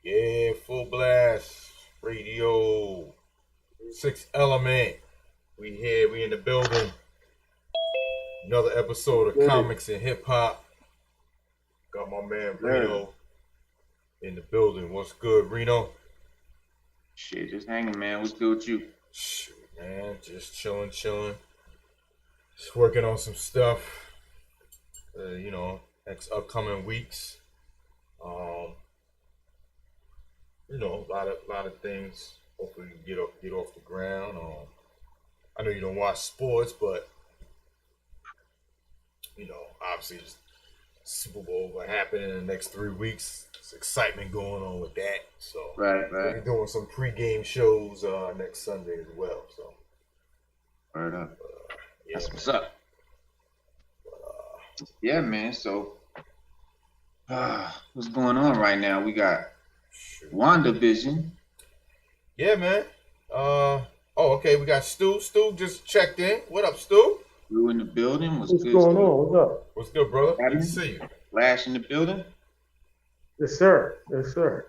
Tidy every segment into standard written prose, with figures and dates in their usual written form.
Yeah, Fullblast Radio, Sixth Element. We here, we in the building. Another episode of Comics and Hip Hop. Got my man Reno in the building. What's good, Reno? Shit, just hanging, man. What's good with you? Shoot, man, just chilling. Just working on some stuff. Next upcoming weeks. A lot of things. Hopefully, we can get off the ground. I know you don't watch sports, but obviously, Super Bowl will happen in the next 3 weeks. There's excitement going on with that. So, right. We're doing some pregame shows next Sunday as well. So, Right up. Yeah, that's what's up. Yeah, man. So, what's going on right now? We got WandaVision. Yeah, man. Okay. We got Stu. Stu just checked in. What up, Stu? You in the building? What's What's good? going on? What's up? What's good, brother? Good to see you. Flash in the building. Yes, sir. Yes, sir.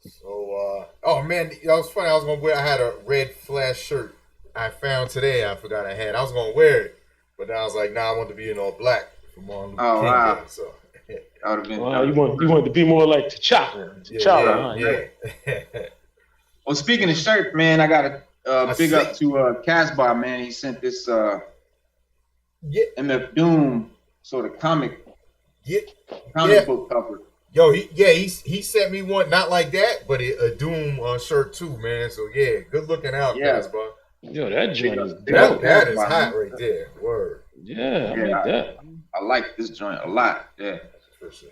So, oh man, that was funny. I had a red Flash shirt I found today. I forgot I had. I was gonna wear it, but then I was like, nah, I want to be in all black for Martin Luther King wow. Day, so. That would have been. Well, you want to be more like T'Challa. Yeah. Well, speaking of shirt, man, I got a big up to Casbar, man. He sent this MF Doom sort of comic book cover. Yo, he sent me one, not like that, but a Doom shirt too, man. So yeah, good looking out, Casbar. Yo, that joint is dope. That is hot right there. Word. Yeah, I like that. I like this joint a lot. Yeah. For sure.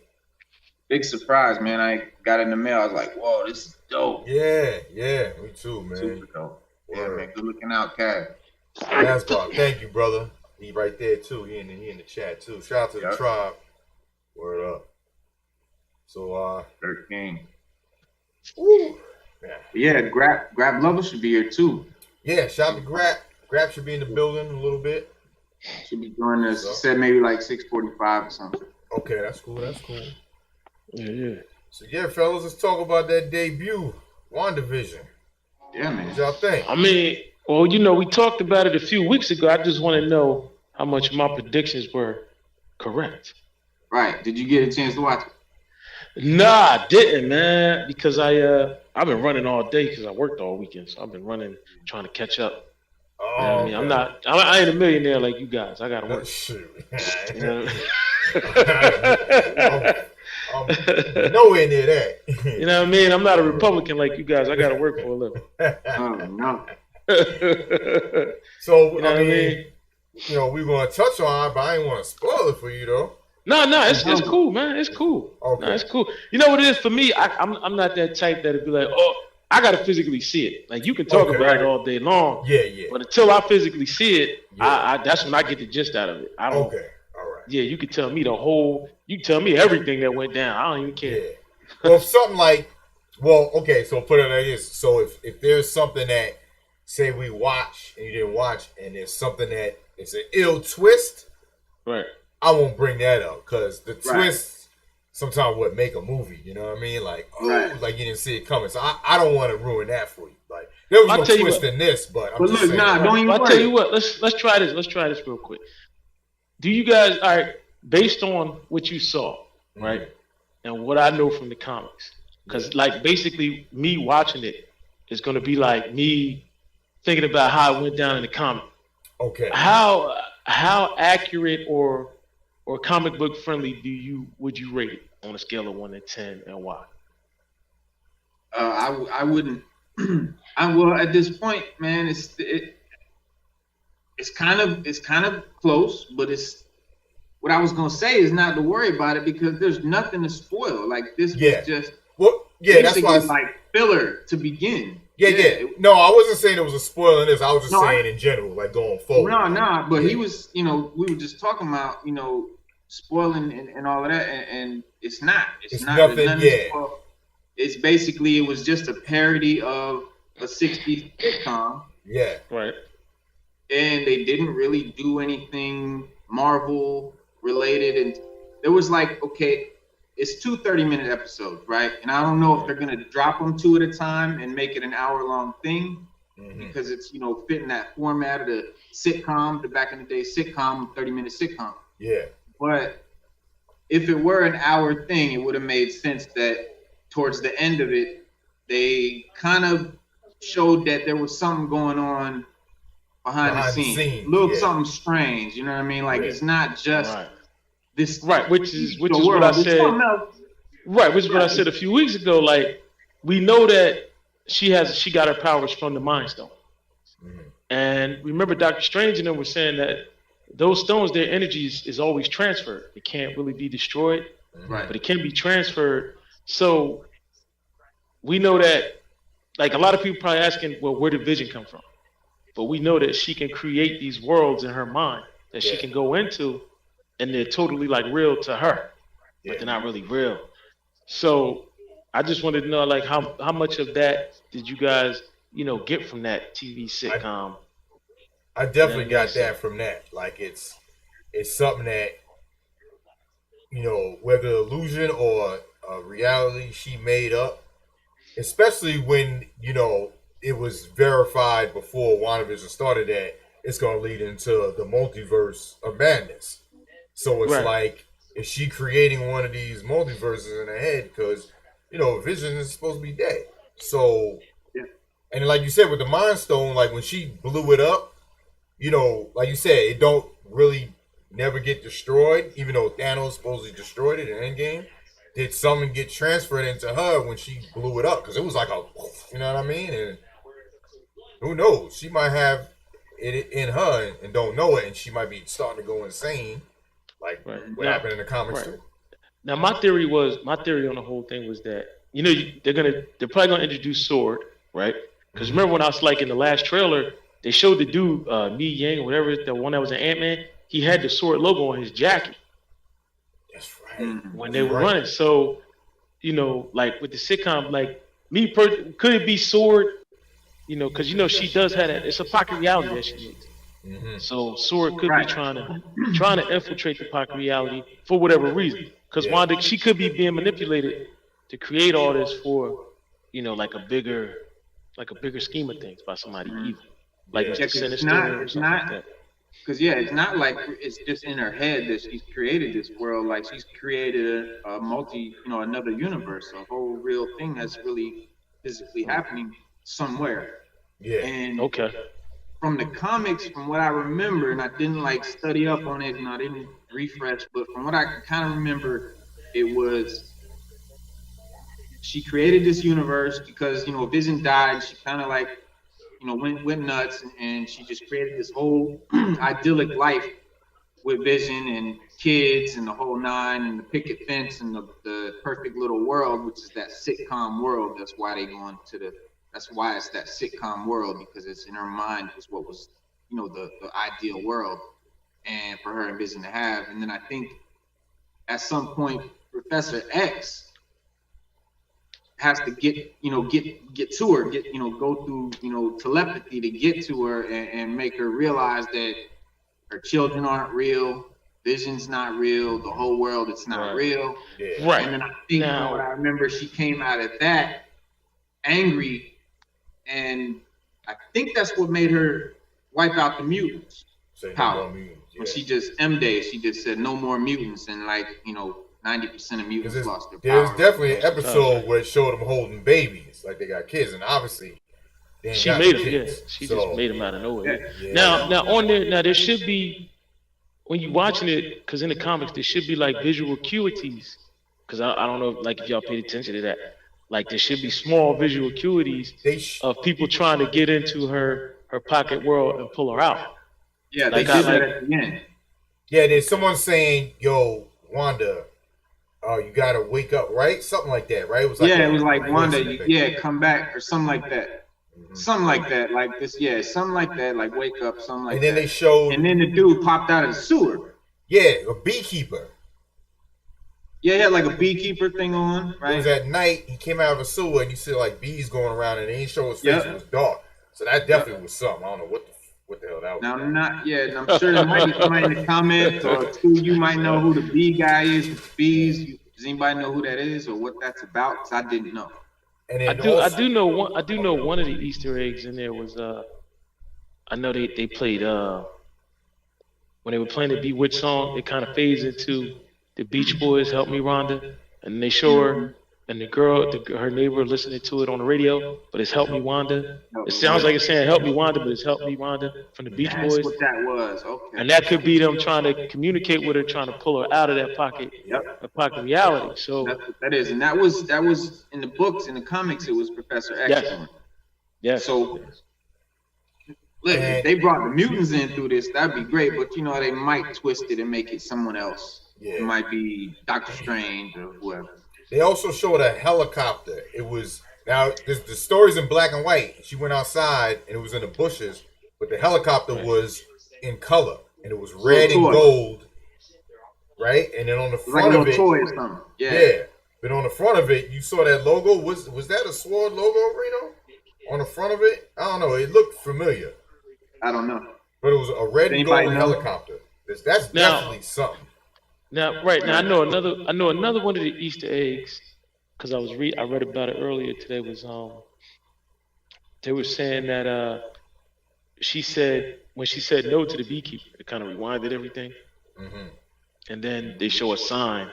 Big surprise, man. I got it in the mail. I was like, whoa, this is dope. Yeah, me too, man. Super dope. Yeah, man. Good looking out, Cav. Casbar, thank you, brother. He right there too. He in the chat too. Shout out to the tribe. Word up. So 13. Woo. Yeah, Grab Lover should be here too. Yeah, shout out to Grab. Grab should be in the building a little bit. Should be joining us. He said maybe like 6:45 or something. Okay, that's cool. Yeah. So yeah, fellas, let's talk about that debut, WandaVision. Yeah, man. What y'all think? I mean, well, we talked about it a few weeks ago. I just want to know how much my predictions were correct. Right. Did you get a chance to watch it? Nah, I didn't, man, because I've been running all day because I worked all weekend, so I've been running, trying to catch up. Oh, I mean, I ain't a millionaire like you guys. I gotta work. Shoot. I'm nowhere near that. You know what I mean? I'm not a Republican like you guys. I gotta work for a living. Oh no. So you know what I mean? We're gonna touch on it, but I ain't want to spoil it for you though. No, it's cool, man. It's cool. Okay. No, it's cool. You know what it is for me? I'm not that type that'd be like, oh, I gotta physically see it. Like you can talk about it all day long. Yeah. But until I physically see it, that's when I get the gist out of it. I don't. Okay. All right. Yeah, you can tell me you tell me everything that went down. I don't even care. Yeah. Well, if something like, so put it like this. So if there's something that, say we watch and you didn't watch, and there's something that it's an ill twist, right? I won't bring that up because the twist sometimes would make a movie. You know what I mean? Like, like you didn't see it coming. So I don't want to ruin that for you. Like there was no twist in this, but I'm just saying. don't even I'll tell you what. Let's try this. Let's try this real quick. Do you guys, all right, based on what you saw, right, and what I know from the comics, because like basically me watching it is going to be like me thinking about how it went down in the comic. Okay. How accurate or comic book friendly would you rate it on a scale of 1 to 10, and why? I wouldn't. Well, at this point, man, it's kind of close, but it's what I was gonna say is not to worry about it because there's nothing to spoil. Like this was just that's why like filler to begin. Yeah. No, I wasn't saying it was a spoiler in this. I was just saying in general, like going forward. No. But he was, we were just talking about, spoiling and all of that, and it's not. It's not nothing. It's basically, it was just a parody of a 60s sitcom. Yeah. Right. And they didn't really do anything Marvel related, and there was like, okay, it's 2 30-minute episodes, right? And I don't know if they're gonna drop them 2 at a time and make it an hour-long thing, because it's fitting that format of the sitcom, the back in the day sitcom, 30-minute sitcom. Yeah. But if it were an hour thing, it would have made sense that towards the end of it, they kind of showed that there was something going on behind the scenes. Something strange, you know what I mean? Like it's not just this which is what I said. Right, which is what I said a few weeks ago. Like, we know that she got her powers from the Mind Stone. And remember, Dr. Strange and them were saying that those stones, their energy is always transferred. It can't really be destroyed, but it can be transferred. So we know that, like, a lot of people probably asking, well, where did Vision come from? But we know that she can create these worlds in her mind that she can go into, and they're totally like real to her, but they're not really real. So I just wanted to know, like, how much of that did you guys, get from that TV sitcom? I definitely got that from that. Like, it's something that, whether illusion or reality she made up, especially when, it was verified before WandaVision started that it's going to lead into the multiverse of madness. So it's like, is she creating one of these multiverses in her head? Because, Vision is supposed to be dead. So, and like you said, with the Mind Stone, like when she blew it up, like you said, it don't really never get destroyed, even though Thanos supposedly destroyed it in Endgame. Did something get transferred into her when she blew it up? Because it was like you know what I mean? And who knows? She might have it in her and don't know it, and she might be starting to go insane, like what happened in the comics too. Now, my theory on the whole thing was that they're probably gonna introduce Sword, right? Because remember when I was like in the last trailer, they showed the dude Mi Yang or whatever, the one that was an Ant-Man. He had the Sword logo on his jacket. That's right. When they were running, so like with the sitcom, like could it be Sword? Because she does have that. It's a pocket reality that she needs. So Sword could be trying to infiltrate the pocket reality for whatever reason. Because Wanda, she could be being manipulated to create all this for, like a bigger scheme of things by somebody evil, like Mr. Sinister or something like that. Because it's not like it's just in her head that she's created this world. Like she's created a another universe, a whole real thing that's really physically happening somewhere. Yeah. And from the comics, from what I remember, and I didn't study up on it, and I didn't refresh, but from what I can kind of remember, it was she created this universe because Vision died. She kind of went nuts, and she just created this whole idyllic life with Vision and kids and the whole nine and the picket fence and the perfect little world, which is that sitcom world. That's why that's why it's that sitcom world, because it's in her mind was what was, the ideal world, and for her and Vision to have. And then I think at some point Professor X has to get to her, go through, telepathy to get to her and make her realize that her children aren't real, Vision's not real, the whole world, it's not real. Yeah. Right. And then I think what I remember, she came out of that angry, and I think that's what made her wipe out the mutants power. When she just she just said no more mutants, and 90% of mutants lost their power. There's definitely an episode where it showed them holding babies, like they got kids, and obviously she made them. She just made them out of nowhere. Yeah. Now on there should be, when you're watching it, because in the comics there should be visual acuities, because I don't know if y'all paid attention to that. There should be small visual acuities of people trying to get into her pocket world and pull her out. Yeah, they did that at the end. Yeah, there's someone saying, "Yo, Wanda, you gotta wake up," right? Something like that, right? It was it was like Wanda, come back or something like that. Something like that, something like that, wake up, something like that. And then they showed, and then the dude popped out of the sewer. Yeah, a beekeeper. Yeah, he had a beekeeper thing on, right? It was at night. He came out of a sewer, and you see bees going around, and they ain't show his face. It was dark, so that definitely was something. I don't know what the hell that was. Now, I'm sure there might be somebody in the comments, or two, you might know who the bee guy is with bees. Does anybody know who that is or what that's about? Because I didn't know. And I do know one of the Easter eggs in there was I know they played when they were playing the Bewitched song, it kind of fades into the Beach Boys, Help Me Rhonda, and they show her and the girl, her neighbor listening to it on the radio, but it's Help Me Wanda. It sounds like it's saying Help Me Wanda, but it's Help Me Wanda from the Beach Boys. That's what that was, okay. And that could be them trying to communicate with her, trying to pull her out of that pocket, that pocket reality. So that's what that is, and that was in the books, in the comics, it was Professor X. Yes. So look, if they brought the mutants in through this, that'd be great, but you know, they might twist it and make it someone else. Yeah. It might be Doctor Strange or whoever. They also showed a helicopter. It was, now the story's in black and white. She went outside and it was in the bushes, but the helicopter was in color and it was red and gold, right? And then on the front of it, toy or something. Yeah. But on the front of it, you saw that logo. Was that a Sword logo, Reno? On the front of it? I don't know. It looked familiar. I don't know. But it was a red and gold helicopter. That's definitely something. Now, right now, I know another one of the Easter eggs, because I read about it earlier today. Was they were saying that when she said no to the beekeeper, it kind of rewinded everything, and then they show a sign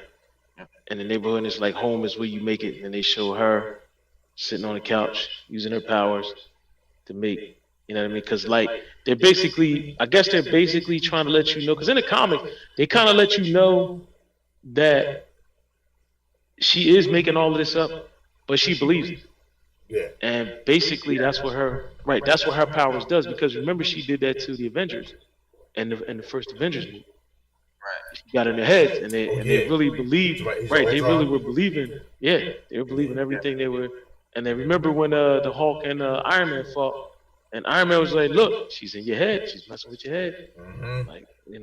in the neighborhood, and it's like home is where you make it, and they show her sitting on the couch using her powers to make. You know what I mean? Because like they're basically trying to let you know. Because in the comic, they kind of let you know that she is making all of this up, but she believes it. Yeah. And basically, that's what her powers does. Because remember, she did that to the Avengers, and the first Avengers movie. Right. She got in their heads, and they really believed. Right. They really were believing. Yeah. They were believing everything they were. And they remember when the Hulk and Iron Man fought. And Iron Man was like, "Look, she's in your head. She's messing with your head. Like, you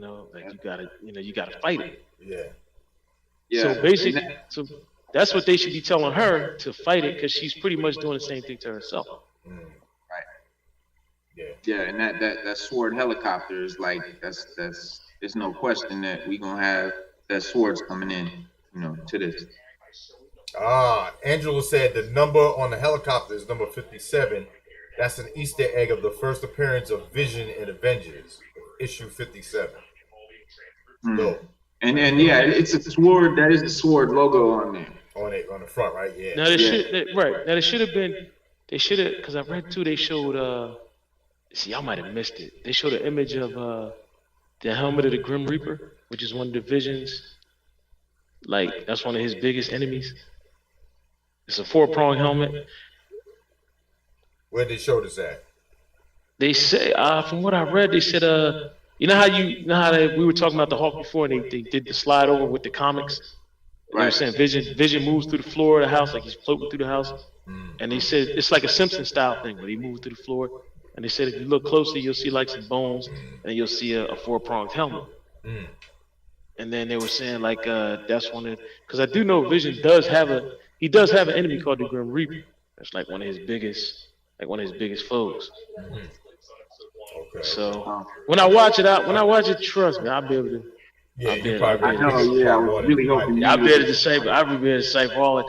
gotta fight it." Yeah. So basically, that's what they should be telling her, to fight it, because she's pretty much doing the same thing to herself. Right. Yeah, and that sword helicopter is like that's there's no question that we gonna have that swords coming in, you know, to this. Angela said the number on the helicopter is number 57. That's an Easter egg of the first appearance of Vision in Avengers, issue 57. So, and it's a sword. That is the sword logo on there. On the front, right? Yeah. Now they should have been. They should have, because I read too. They showed. See, y'all might have missed it. They showed an image of the helmet of the Grim Reaper, which is one of the Vision's. Like, that's one of his biggest enemies. It's a 4-pronged helmet. Where did they show this at? They say, from what I read, they said, you know how we were talking about the Hulk before, and they did the slide over with the comics. Right. They were saying Vision moves through the floor of the house, like he's floating through the house. And they said it's like a Simpson style thing where he moves through the floor. And they said if you look closer, you'll see like some bones, and you'll see a 4-pronged helmet. And then they were saying like that's one of, because I do know Vision does have an enemy called the Grim Reaper. That's like one of his biggest foes. Okay. So when I watch it, trust me, I'll be able to. Yeah, I was really hoping. I'll be able to decipher. I'll be able to decipher all it,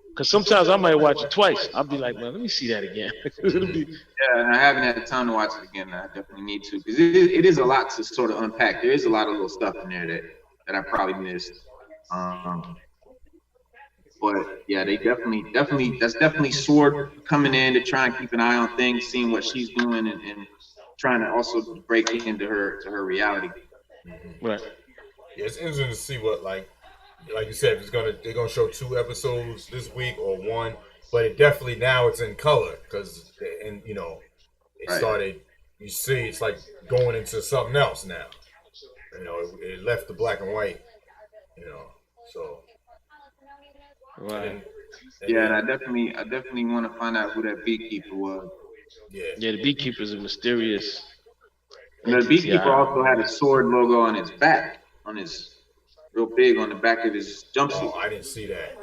because sometimes I might watch it twice. I'll be like, man, let me see that again. Yeah, and I haven't had the time to watch it again. I definitely need to, because it is a lot to sort of unpack. There is a lot of little stuff in there that I probably missed. But yeah, they definitely that's definitely Sword coming in to try and keep an eye on things, seeing what she's doing, and trying to also break into her reality. Right. Yeah, it's interesting to see what like you said, they're gonna show 2 episodes this week or 1, but it definitely now it's in color, because it started. You see, it's like going into something else now. It left the black and white. So. Right. And I definitely want to find out who that beekeeper was. Yeah, the beekeeper's a mysterious. And the beekeeper also had a sword logo on his back, real big on the back of his jumpsuit. Oh, I didn't see that.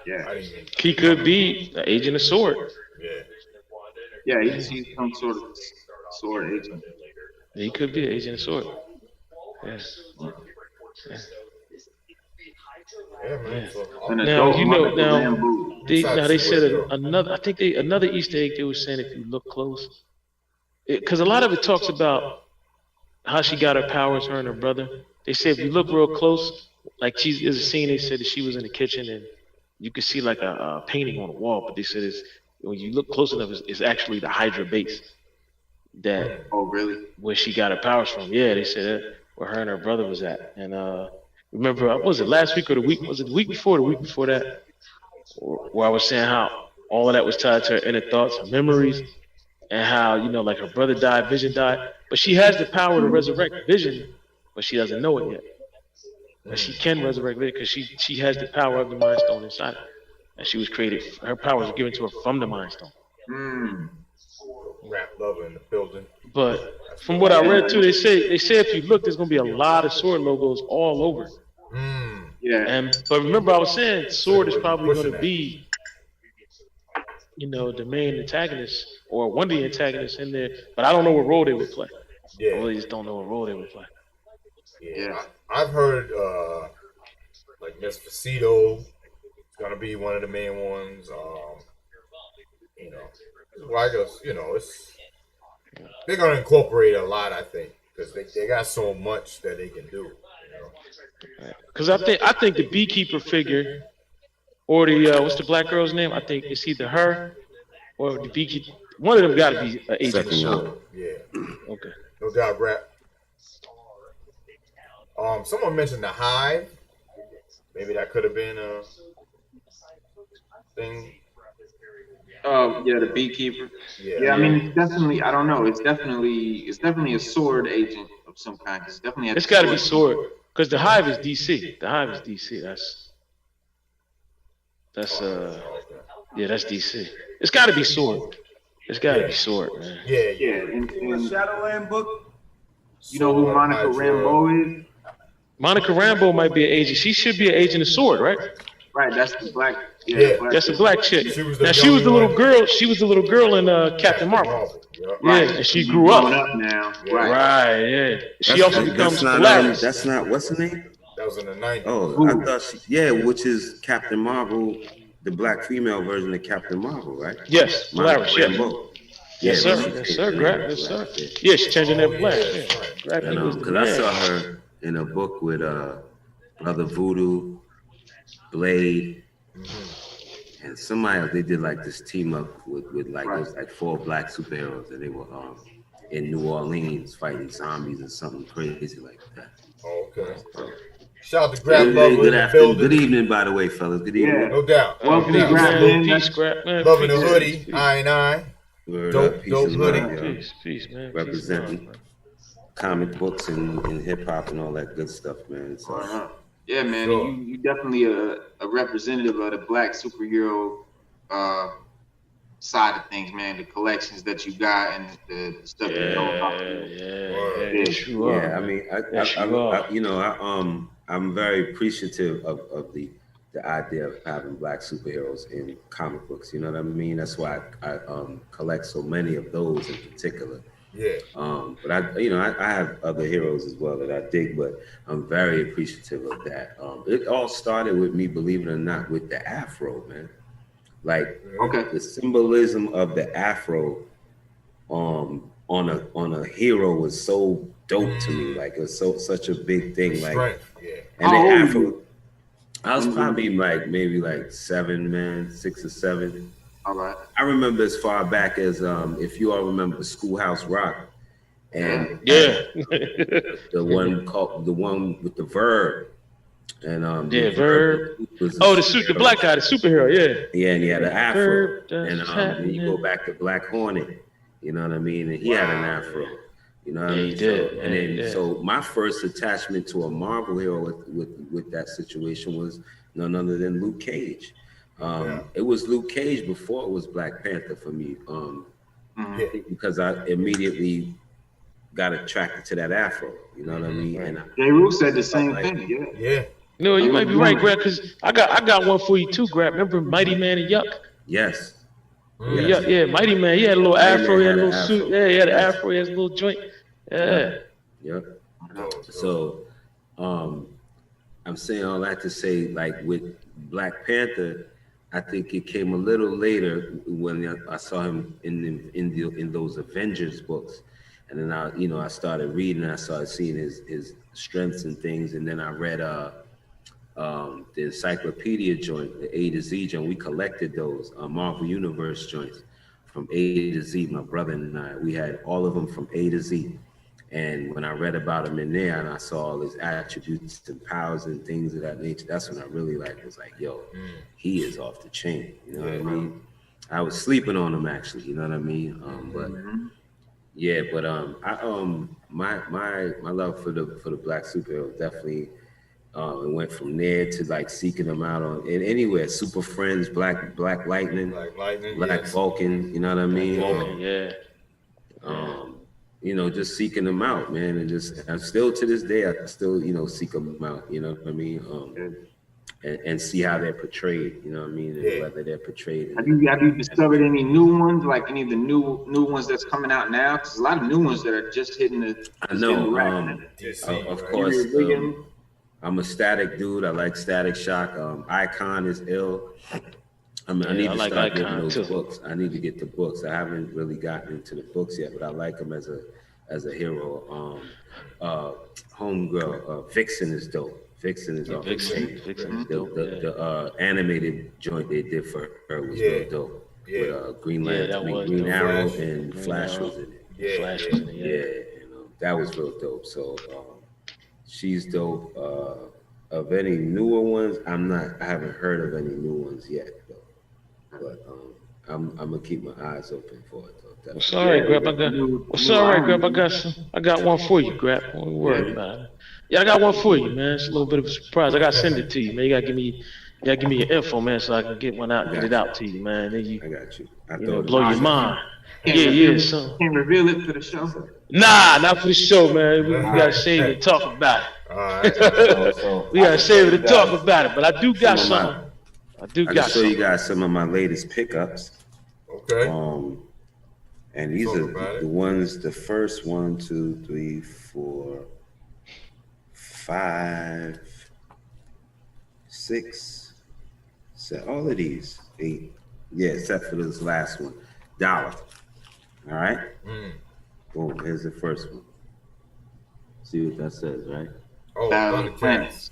Yeah. I didn't even... He could be the agent of Sword. Yeah, he's some sort of sword agent. He could be an agent of Sword. Yes. Yeah, man. Yeah. So, Now you know bamboo. they said another. I think another Easter egg they were saying if you look close, because a lot of it talks about how she got her powers, her and her brother. They said if you look real close, like there's a scene they said that she was in the kitchen and you could see like a painting on the wall, but they said it's when you look close enough, it's actually the Hydra base that where she got her powers from. Yeah, they said that where her and her brother was at. And remember, was it last week or the week? Was it the week before? The week before that, where I was saying how all of that was tied to her inner thoughts, her memories, and how like her brother died, Vision died, but she has the power to resurrect Vision, but she doesn't know it yet. But she can resurrect Vision because she has the power of the Mind Stone inside her, and she was created. Her powers were given to her from the Mind Stone. Rap lover in the building. But from what I read too, they say if you look, there's gonna be a lot of sword logos all over. Yeah. But remember, I was saying sword is probably gonna be, the main antagonist or one of the antagonists in there. But I don't know what role they would play. Yeah. I really just don't know what role they would play. Yeah. I've heard like Miss Facito is gonna be one of the main ones. Well, I guess it's they're gonna incorporate a lot. I think because they got so much that they can do. Because I think the beekeeper figure or the what's the black girl's name? I think it's either her or the beekeeper. One of them got to be an agent of sword. Yeah. Okay. No doubt, rap. Someone mentioned the hive. Maybe that could have been a thing. Yeah, the beekeeper. Yeah, I mean, it's definitely. I don't know. It's definitely a sword agent of some kind. It's definitely. It's got to be sword because the hive is DC. The hive is DC. That's that's DC. It's got to be sword. It's got to be sword, man. Yeah. In Shadowland book. You know who Monica Rambeau is? Monica Rambeau might be an agent. She should be an agent of sword, right? Right. That's the black. That's a black chick. She was the little girl. She was the little girl in Captain Marvel. Right. And she grew up. Now. Right. Yeah. She also becomes Polaris. That's not what's her name? That was in the 90s. Oh, I thought which is Captain Marvel, the black female version of Captain Marvel, right? Yes, Polaris. Yes, sir. Grab. Yes, sir. Yeah, she's changing that black. Because I saw her in a book with Brother Voodoo, Blade, and somebody else. They did like this team up with like it was like 4 black superheroes, and they were in New Orleans fighting zombies or something crazy like that. Okay. Shout out to Grab Love. Good evening, by the way, fellas. Good evening. Yeah. No doubt. Welcome to Grab Man. Loving the hoodie. I. Dope hoodie. Peace, man. Representing comic books and hip hop and all that good stuff, man. So. Yeah, man. Sure. You definitely a representative of the black superhero side of things, man. The collections that you got and the stuff you know about. Yeah. I mean, I'm very appreciative of the idea of having black superheroes in comic books. You know what I mean? That's why I collect so many of those in particular. Yeah. But I have other heroes as well that I dig, but I'm very appreciative of that. It all started with me, believe it or not, with the Afro, man. Like the symbolism of the Afro on a hero was so dope to me. Like it was such a big thing. Like and the Afro, I was probably maybe 7, man, 6 or 7. All right. I remember as far back as if you all remember Schoolhouse Rock, and the one with the Verb, and Verb. The black guy, the superhero, and he had an afro, and then you go back to Black Hornet, you know what I mean, and he had an afro, you know what I mean. So my first attachment to a Marvel hero with that situation was none other than Luke Cage. It was Luke Cage before it was Black Panther for me, because I immediately got attracted to that afro, you know what I mean. And J-Roo said the same thing. Yeah. No, you might be right, Grab, because I got one for you too, Grab. Remember Mighty Man and Yuck? Yes. Yeah, Mighty Man. He had a little afro, he had a little suit. Yeah, he had an afro, he had a little joint. Yeah. So, I'm saying all that to say, like with Black Panther, I think it came a little later when I saw him in those Avengers books, and then I started reading, and I started seeing his strengths and things, and then I read the encyclopedia joint, the A to Z joint. We collected those Marvel Universe joints from A to Z. My brother and I, we had all of them from A to Z. And when I read about him in there and I saw all his attributes and powers and things of that nature, that's when I really was like, yo, he is off the chain. You know what I mean? I was sleeping on him actually, you know what I mean? My love for the Black superhero definitely it went from there to like seeking them out and anywhere. Super Friends, Black Lightning, Black Vulcan, you know what I mean? Vulcan, yeah. Just seeking them out, man, and I'm still to this day, I still, seek them out, you know what I mean? And see how they're portrayed, you know what I mean? And whether they're portrayed. Have you discovered any new ones, like any of the new ones that's coming out now? Because a lot of new ones that are just hitting the. I know. Of course, I'm a Static dude. I like Static Shock. Icon is ill. I need to start getting those books. I need to get the books. I haven't really gotten into the books yet, but I like him as a hero. Homegirl, Vixen is dope. Vixen is awesome. Vixen is dope. The animated joint they did for her was real dope. With Green Lantern, Green Arrow, and Flash was in it. Flash was in it. Yeah, that was real dope. So she's dope. Of any newer ones, I haven't heard of any new ones yet though. But I'm gonna keep my eyes open for it though. What's all right, Grab? I got one for you, Grab. Don't worry about it. Yeah, I got one for you, man. It's a little bit of a surprise. I gotta send it to you, man. You gotta give me your info, man, so I can get one out and get it out to you, man. Then I got you. Blow your mind. Yeah. So can't reveal it for the show. Nah, not for the show, man. We gotta save it and talk about it. We gotta save it and talk about it. But I do got something. I can show you guys some of my latest pickups. Okay. And these are the ones. The first 1, 2, 3, 4, 5, 6, 7. All of these 8. Yeah, except for this last one. $1. All right. Boom. Here's the first one. See what that says, right? Oh, Thundercats.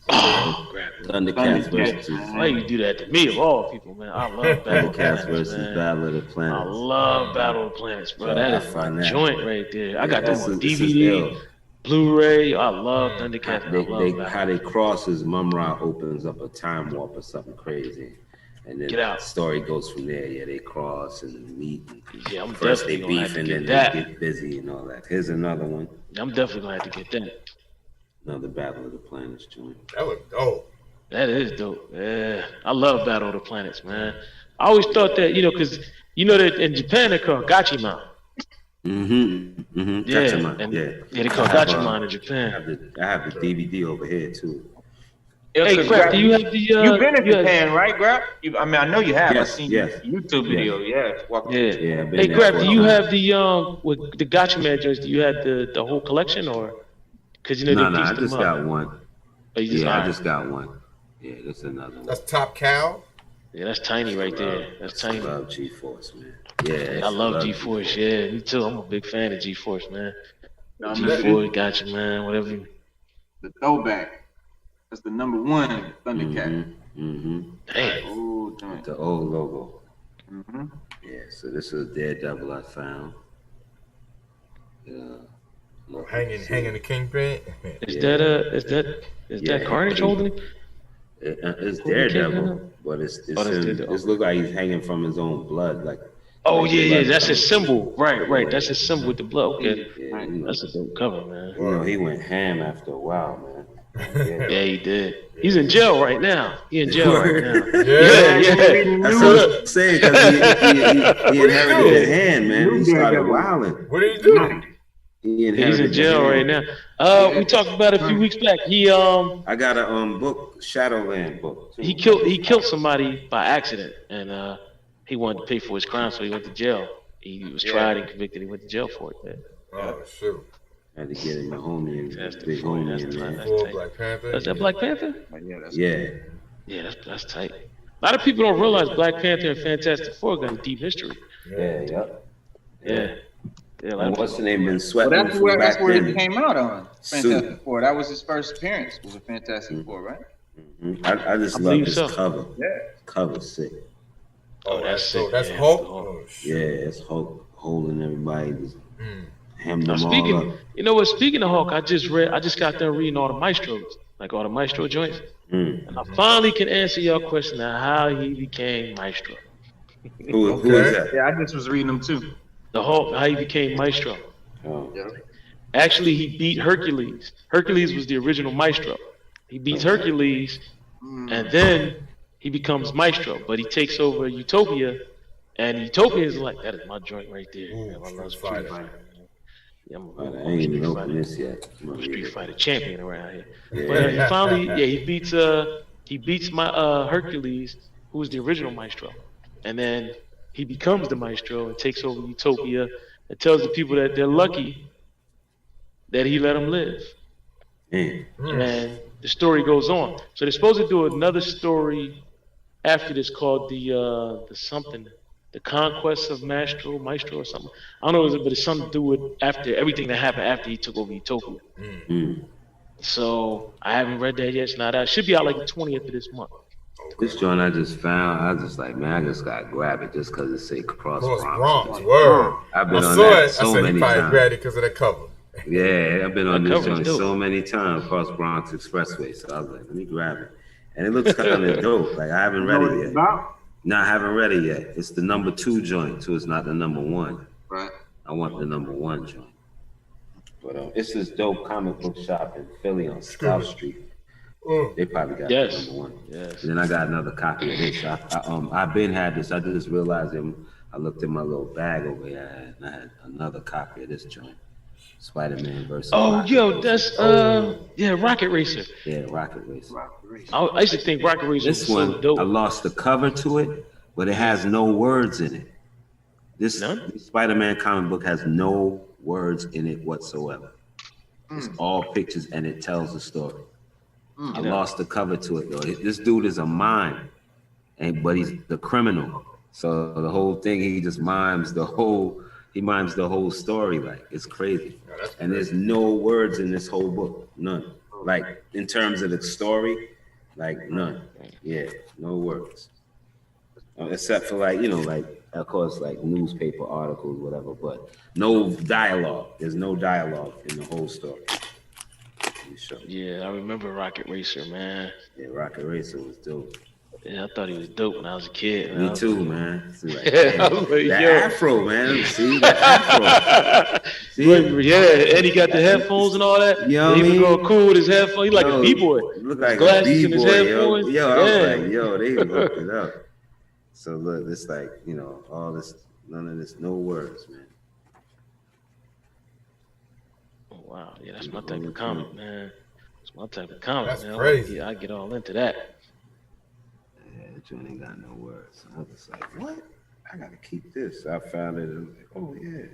Thundercats versus. Why you do that to me of all people, man? I love Thundercats versus Battle of the Planets. I love Battle of the Planets, bro. That is a joint right there. I got them on DVD, Blu-ray. I love Thundercats. How they cross is Mum-Ra opens up a time warp or something crazy. And then the story goes from there. Yeah, they cross and meet. I'm first definitely they beef and then they get busy and all that. Here's another one. I'm definitely gonna have to get that. Another Battle of the Planets joint. That was dope. That is dope. Yeah, I love Battle of the Planets, man. I always thought that, because that in Japan they call Gatchaman. Gatchaman. Yeah, they call Gatchaman in Japan. I have the DVD over here too. Hey, Grab, do you have the? You've been in Japan, right, Grab? I know you have. Yes, I've seen your YouTube video. Yeah. Hey, Grab, do you have the with the Gatchaman joints? Do you have the whole collection or? Because No, I just got one. Oh, I just got one. Yeah, that's another one. That's Top Cow. Yeah, that's tiny right there. That's tiny. I love G-Force, man. Yeah, I love G-Force. Yeah, me too. I'm a big fan of G-Force, man. G-Force, Gatchaman, whatever. The throwback. That's the number 1 Thundercat. Damn. The old logo. Yeah, so this is Daredevil I found. Hanging the Kingpin. Is that Carnage holding it? It's Daredevil, but it's look like he's hanging from his own blood, like. Oh yeah, that's his symbol. Right. That's his symbol with the blood. Okay, that's a dope cover, man. He went ham after a while, man. Yeah, he did. He's in jail right now. Yeah. That's what I'm saying, because he inherited a hand, man. He started wilding. What did he do? He's in jail right now. We talked about it a few weeks back. I got a book, Shadowland book. Too. He killed somebody by accident, and he wanted to pay for his crime, so he went to jail. He was tried and convicted. He went to jail for it. Man. Oh shoot! Had to get in the homie and Fantastic big Four, homie that's in tight. there. Full Black Panther. Is that Black Panther? Yeah. Yeah, that's tight. A lot of people don't realize Black Panther and Fantastic Four got a deep history. Yeah. Yeah. And what's the name? Been Well, sweating that's from where back then. it came out on. Suit. Fantastic Four. That was his first appearance. Was a Fantastic Four, right? I just I love believe this so. cover. Yeah. Cover's sick. Oh, that's sick. That's man. Hulk. Oh. Oh, Yeah, shit. it's Hulk holding everybody. Just hem Now, them all speaking, up. you know what? Speaking of Hulk, I just got done reading all the maestros, like all the maestro joints, and I finally can answer your question on how he became maestro. Who is that? Yeah, I just was reading them too. The Hulk, how he became maestro. Oh. Actually, he beat Hercules. Hercules was the original maestro. He beats Hercules, and then he becomes maestro. But he takes over Utopia, and Utopia is like, that is my joint right there. Ooh, I love Street Street Fighter. Fighter. Yeah, I ain't even opened this yet. I'm a Street Fighter champion around here. But he finally, he beats my Hercules, who was the original maestro, and then he becomes the maestro and takes over Utopia and tells the people that they're lucky that he let them live. Man. And the story goes on. So they're supposed to do another story after this called the Conquest of Maestro or something. I don't know, but it's something to do with after everything that happened after he took over Utopia. So I haven't read that yet. It's not out. It should be out like the 20th of this month. This joint I just found, I was just like, man, I just gotta grab it just because it say Cross Bronx. Word. I've been I on saw that it. so I said many he probably times. grabbed it because of the cover. Yeah, I've been on That this cover's joint dope. so many times, Cross Bronx Expressway. So I was like, let me grab it. And it looks kind of dope. Like I haven't read it yet. No, I haven't read it yet. It's the number 2 joint, so it's not the number 1. Right. I want the number 1 joint. But it's this dope comic book shop in Philly on South Street. They probably got the number 1. Yes. And then I got another copy of this. I've been had this. I just realized I looked in my little bag over here and I had another copy of this joint. Spider-Man versus. Oh, Rocket yo, Racer. that's Rocket Racer. Yeah, Rocket Racer. I used to think Rocket Racer This was so one, dope. I lost the cover to it, but it has no words in it. This Spider-Man comic book has no words in it whatsoever. It's all pictures and it tells the story. I lost the cover to it though. This dude is a mime, but he's the criminal. So the whole thing, he just mimes the whole story. Like it's crazy. And there's no words in this whole book, none. Like in terms of the story, like none. Yeah, no words. Except for like of course like newspaper articles, whatever, but no dialogue. There's no dialogue in the whole story. Yeah, I remember Rocket Racer, man. Yeah, Rocket Racer was dope. Yeah, I thought he was dope when I was a kid. Me too, man. See, like, I was like, the yo. afro, man. See, the afro. See? Yeah, and he got the headphones and all that. You know He what I even mean? go cool with his headphones. He like a B-boy. Look like Glasses a and his B-boy, yo. headphones. Yo, I Yeah. was like, yo, they hooked it up. So look, it's like, all this, none of this, no words, man. Oh, wow, yeah, that's my type of comic, man. That's my type of comic, That's man. crazy. Yeah, I get all into that. Yeah, the joint ain't got no words. I was just like, what? I gotta keep this. I found it. I was like, oh yeah.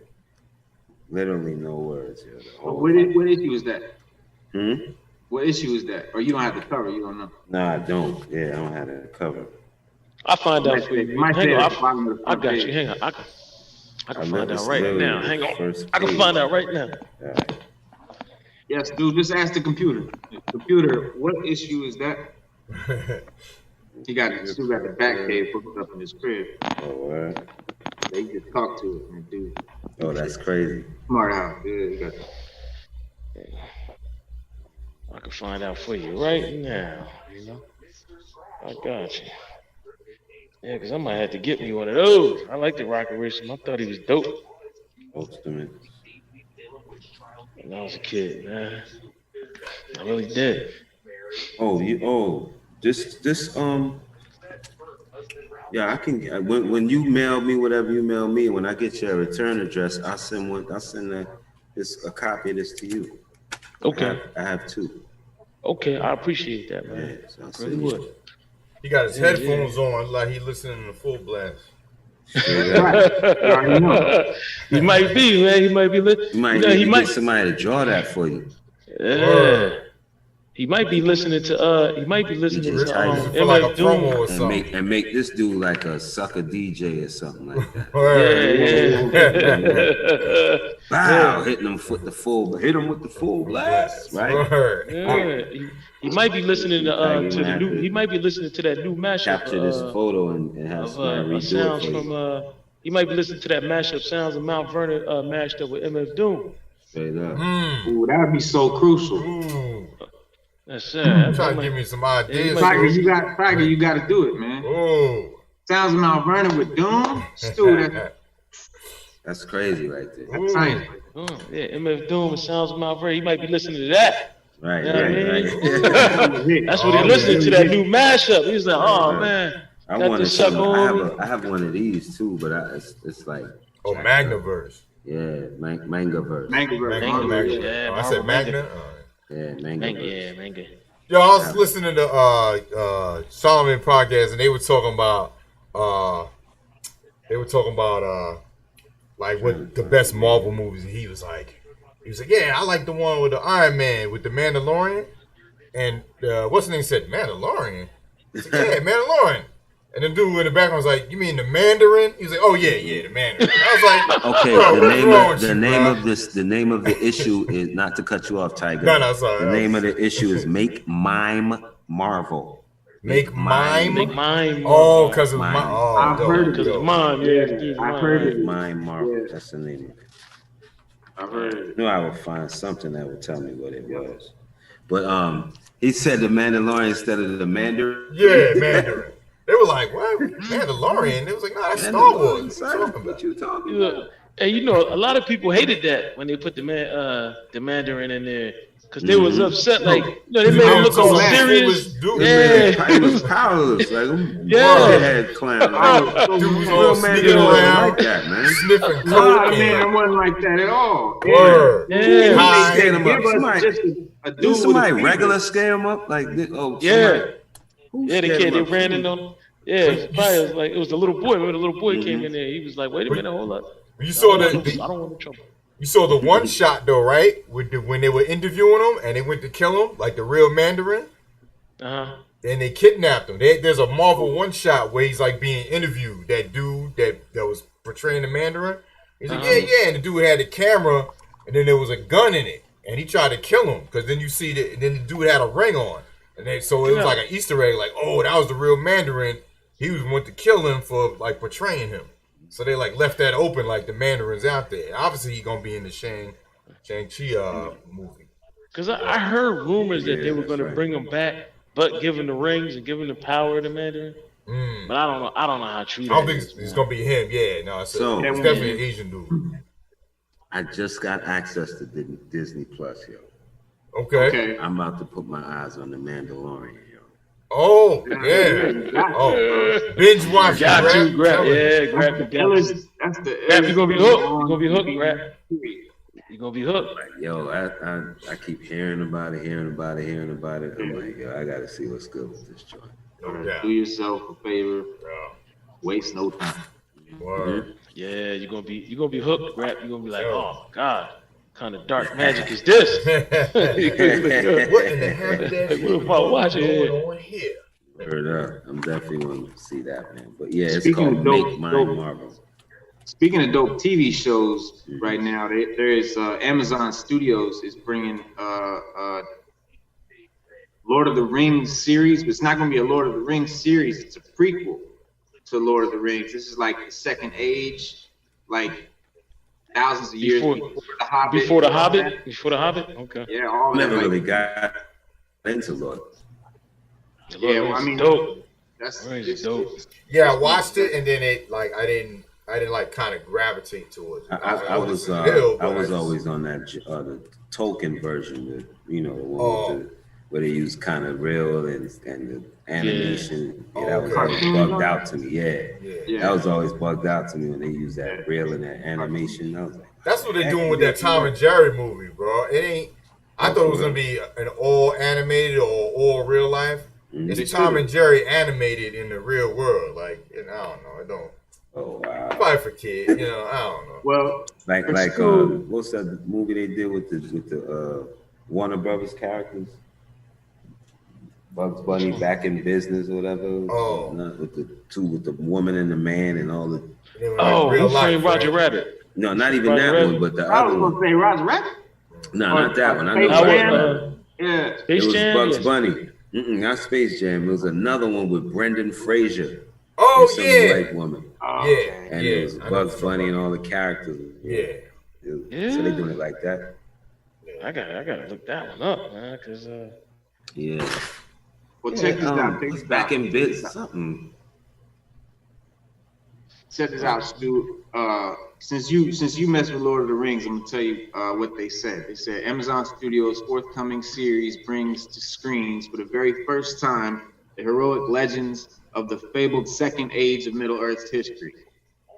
Literally no words. Yo. What issue is that? What issue is that? Or you don't have the cover, you don't know. No, I don't. Yeah, I don't have that cover. I'll find out for you. Might Hang say on, at the bottom of the I front got page. you. Hang on, I can find it's out right literally now. the Hang on, first I can page. find out right now. All right. Yes, dude, just ask the computer. Computer, what issue is that? He still got the back page hooked up in his crib. Oh, word. So you just talk to it and do Oh, that's crazy. smart house. Yeah, you got I can find out for you right now. I got you. Yeah, because I might have to get me one of those. I like the Rocket Racer. I thought he was dope Ultimate. when I was a kid, man. I really did. Yeah, I can. When you mail me whatever you mail me, when I get your return address, I'll send a copy of this to you. Okay. I have 2. Okay, I appreciate that, man. Yeah, so I'll I send really you. would. He got his headphones on like he listening to full blast. Right. You already know. He might be, man. He might be. He might get somebody to draw that for you. Yeah. He might be listening to He might be listening to feel like a MF Doom promo or something. And make this dude like a sucker DJ or something like that. Yeah. Wow, hitting him with the full blast, right? Yeah. He might be listening to the new. He might be listening to that new mashup. Capture this photo and have somebody redo sounds it for from. you. He might be listening to that mashup sounds of Mount Vernon mashed up with MF Doom. Straight up. Ooh, that would be so crucial. Ooh. That's Trying to give me some ideas. Tiger, you got to do it, man. Ooh. Sounds of Mount Vernon with Doom. Stu, That's crazy right there. that's science. Yeah, MF Doom and sounds of Mount Vernon. He might be listening to that. Right, You know right. That's what he's listening to, that new mashup. He's like, oh man. I got want this to. sucker on. I have one of these too, but it's like. Oh, Magnaverse. Yeah, Mangaverse. Mangaverse. Yeah, I said Magna. Yeah, Mangaverse. Manga. Yo, I was listening to Solomon podcast, and they were talking about like what the best Marvel movies. He was like, yeah, I like the one with the Iron Man with the Mandalorian, and what's the name said Mandalorian. He said, yeah, Mandalorian. And the dude in the background was like, "You mean the Mandarin?" He was like, "Oh yeah, the Mandarin." I was like, "Okay, bro, the name of the issue is not to cut you off, Tiger. No, sorry. The name of the issue is Make Mime Marvel. Make mime. Marvel. Oh, because of mime. Oh, I've heard of Because it. it's mime. Yeah, I've heard of it. Mime Marvel. That's the name of it. I've heard of it. I knew I would find something that would tell me what it was. But he said the Mandalorian instead of the Mandarin. Yeah, Mandarin. They were like, "What? Mandalorian?" They was like, "No, that's Star Wars." What you talking about? Hey, you know, a lot of people hated that when they put the Mandarin in there because they was upset. Like, you know, they made him look all serious. He was powerless. Like, head clown. Dude was all sneaking around like that, man. Sniffing coke. No, man, it wasn't like that at all. Word. Yeah. Scared him up. Somebody with a regular scare him up? Like, oh, Yeah. Who Yeah, the scared kid, him they up? ran in on. Yeah, it was a little boy. Remember the little boy came in there. He was like, "Wait a minute, hold up." You saw I don't want no trouble. You saw the one shot though, right? When they were interviewing him and they went to kill him, like the real Mandarin. Uh-huh. And they kidnapped him. There's a Marvel one shot where he's like being interviewed. That dude that was portraying the Mandarin. He's like, yeah, and the dude had a camera, and then there was a gun in it, and he tried to kill him because then you see that. And then the dude had a ring on, and then so it was like an Easter egg, like, oh, that was the real Mandarin. He was went to kill him for like portraying him. So they like left that open, like the Mandarin's out there. Obviously, he's gonna be in the Shang-Chi movie. Because I heard rumors that they were going to bring him back, but give him the rings and give him the power of the Mandarin. But I don't know how true that I don't think is, it's gonna be him. Yeah, no, it's definitely an Asian dude. I just got access to Disney Plus, yo. Okay. I'm about to put my eyes on the Mandalorian, yo. Oh, yeah. Oh, binge watch. Got to grab. Yeah, grab the That's the You're gonna be hooked. You're gonna be hooked, grab. You're gonna be hooked. Yo, I keep hearing about it. I'm like, yo, I gotta see what's good with this joint. Do yourself a favor. Waste no time. Word. Yeah, you're gonna be hooked, grab. You're gonna be like, oh God, what kind of dark magic is this? What in the heck is that? What if I watch it? On here? Heard up. I'm definitely going to see that, man. But yeah, it's Speaking called of dope- Make Mine Marvel. Speaking of dope TV shows, right now there is Amazon Studios is bringing Lord of the Rings series, but it's not going to be a Lord of the Rings series. It's a prequel to Lord of the Rings. This is like the Second Age, like thousands of years before the Hobbit. Before the Hobbit? Before the Hobbit? Okay. Yeah, all Never that. really got into Lord. Yeah, well, I mean, dope. That's dope. Yeah, I watched it and then it like I didn't like kind of gravitate towards it. I was always on that the Tolkien version, the one where they use kind of real and the animation. Yeah, that was always bugged out to me. Yeah, that was always bugged out to me when they use that real and that animation. I was like, that's what they're doing with that Tom and Jerry movie, bro. It ain't. I thought it was gonna be an all animated or all real life. It's Tom and Jerry animated in the real world. Like, I don't know. Oh wow! Probably for kids, I don't know. Well, Like what's that movie they did with the Warner Brothers characters? Bugs Bunny Back in Business or whatever. Oh, with the woman and the man and all the. Who Framed Roger Rabbit? No, not even that one, but the I other was one. gonna say Roger Rabbit. No, not that one. I know. Yeah, Space Jam. It was Bugs Bunny. Not Space Jam. It was another one with Brendan Fraser. Oh some yeah. white woman. And it was Bugs Bunny and all the characters. Yeah. So they doing it like that. I gotta look that one up, man, because yeah. Well, check this out. Check Back in Business. Something. Check this out, Stu. Since you mess with Lord of the Rings, I'm gonna tell you what they said. They said Amazon Studios' forthcoming series brings to screens for the very first time the heroic legends of the fabled Second Age of Middle-earth's history.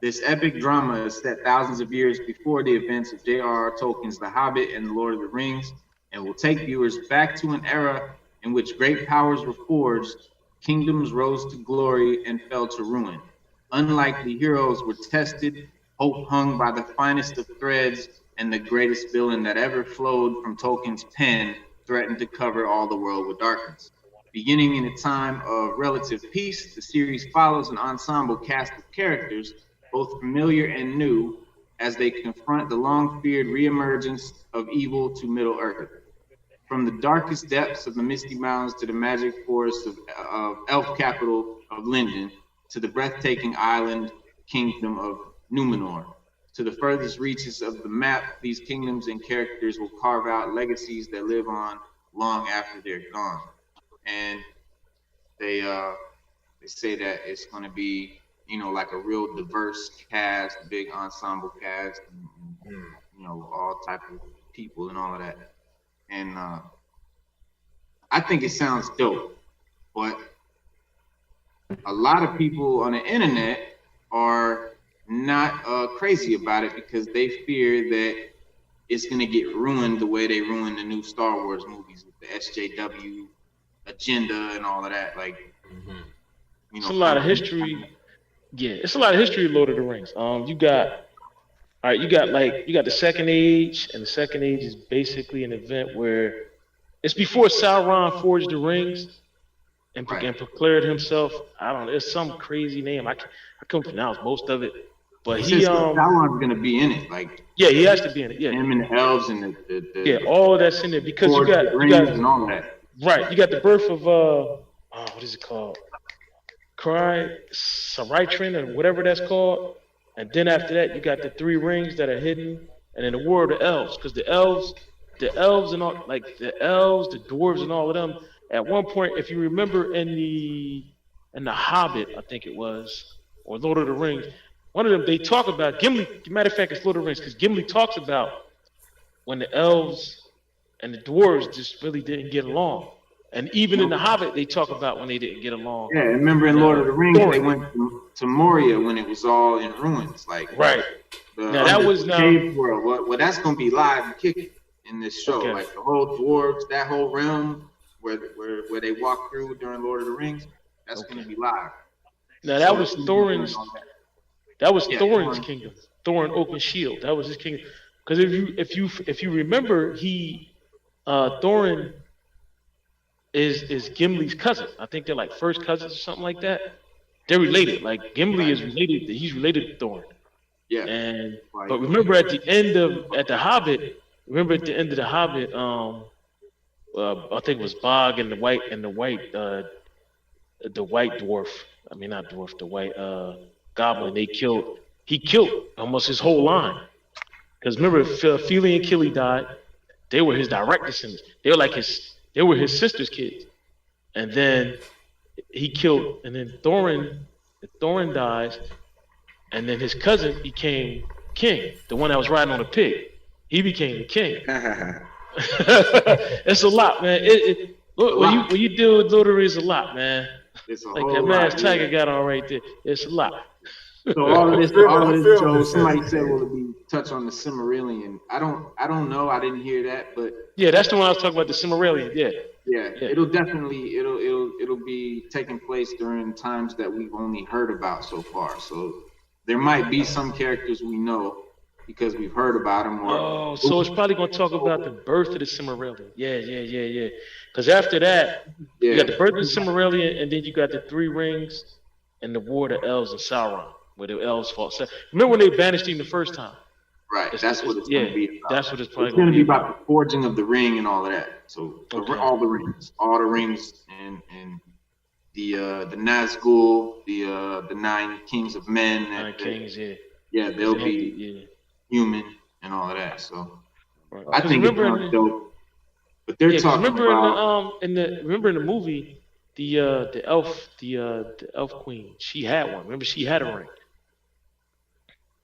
This epic drama is set thousands of years before the events of J.R.R. Tolkien's The Hobbit and The Lord of the Rings, and will take viewers back to an era in which great powers were forged, kingdoms rose to glory and fell to ruin. Unlikely heroes were tested, hope hung by the finest of threads, and the greatest villain that ever flowed from Tolkien's pen threatened to cover all the world with darkness. Beginning in a time of relative peace, the series follows an ensemble cast of characters, both familiar and new, as they confront the long-feared reemergence of evil to Middle-earth. From the darkest depths of the Misty Mountains to the magic forests of elf capital of Lindon, to the breathtaking island kingdom of Numenor. To the furthest reaches of the map, these kingdoms and characters will carve out legacies that live on long after they're gone. And they say that it's going to be, like a real diverse cast, big ensemble cast, and, all type of people and all of that. And I think it sounds dope, but a lot of people on the internet are not crazy about it because they fear that it's going to get ruined the way they ruined the new Star Wars movies with the SJW agenda and all of that. Like, it's a lot of history. Yeah, it's a lot of history of Lord of the Rings. You got the Second Age, and the Second Age is basically an event where it's before Sauron forged the rings and declared himself. I don't know, it's some crazy name. I couldn't pronounce most of it. But Sauron's gonna be in it, like he has to be in it. Yeah, him and the elves and the all of that's in there because you got and all that. Right, you got the birth of what is it called? Saritrin or whatever that's called, and then after that you got the three rings that are hidden, and then the war of the elves, because the elves and all, like the elves, the dwarves and all of them. At one point, if you remember in the Hobbit, I think it was, or Lord of the Rings, one of them they talk about Gimli. Matter of fact, it's Lord of the Rings because Gimli talks about when the elves and the dwarves just really didn't get along. And even in the Hobbit, they talk about when they didn't get along. Yeah, remember in Lord of the Rings, they went to Moria when it was all in ruins. Like Now that was cave world. Well, that's gonna be live and kicking in this show. Okay. Like the whole dwarves, that whole realm where they walk through during Lord of the Rings, that's gonna be live. Now that was Thorin's. That was Thorin's kingdom. Thorin Oakenshield. That was his kingdom. Because if you remember, Thorin is Gimli's cousin. I think they're like first cousins or something like that. They're related. Like Gimli is related. He's related to Thorin. Yeah. But remember at the end of The Hobbit. I think it was Bog and the white dwarf. I mean not dwarf. The white goblin. He killed almost his whole line. Because remember, Fili and Kili died. They were his direct descendants. They were his sister's kids. And then he killed, and then Thorin dies, and then his cousin became king, the one that was riding on a pig. He became the king. It's a lot, man. When you deal with Lord of the Rings, it's a lot, man. It's a like whole that lot, Tiger got on right there. It's a lot. So all of this show, somebody said will be touch on the Silmarillion. I don't know. I didn't hear that, but yeah, that's the one I was talking about, the Silmarillion. Yeah. It'll definitely it'll be taking place during times that we've only heard about so far. So there might be some characters we know because we've heard about them. Oh, so it's probably gonna talk about the birth of the Cimmerillion. Yeah. Because after that, you got the birth of the Cimmerillion, and then you got the 3 rings and the War of the Elves and Sauron, where the elves fought. So, remember when they banished him the first time? Right, that's what it's going to be about. That's what it's probably going to be about. The forging of the ring and all of that. So all the rings, and the Nazgul, the 9 kings of men. 9 kings, yeah, they'll be human and all of that. So I think it's dope. But they're talking about. Remember in the movie, the elf queen, she had one. Remember, she had a ring.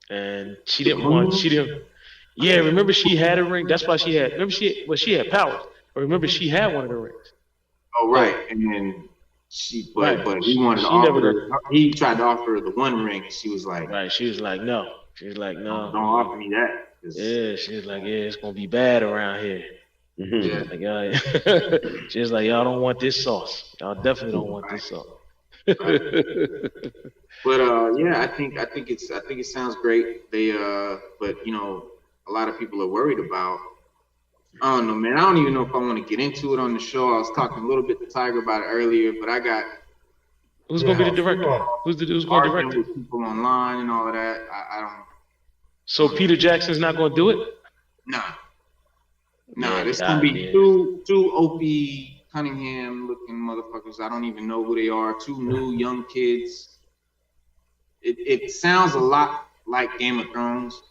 And she didn't. Yeah, remember she had a ring. That's why she had. Remember she had powers. But remember she had one of the rings. Oh right, and then but he wanted to offer her. He tried to offer her the one ring. And she was like, right. She was like, no. She was like, no. Don't offer me that. Yeah, she was like, yeah, it's gonna be bad around here. Mm-hmm. Like, she was like, y'all don't want this sauce. Y'all definitely don't want this sauce. But I think it sounds great. They but a lot of people are worried about. I don't know, man. I don't even know if I want to get into it on the show. I was talking a little bit to Tiger about it earlier, but I got. Who's gonna be the director? Who's going to direct it? With people online and all of that. I don't. So Peter Jackson's not gonna do it? Nah. This gonna be two Opie Cunningham looking motherfuckers. I don't even know who they are. 2 new young kids. It sounds a lot like Game of Thrones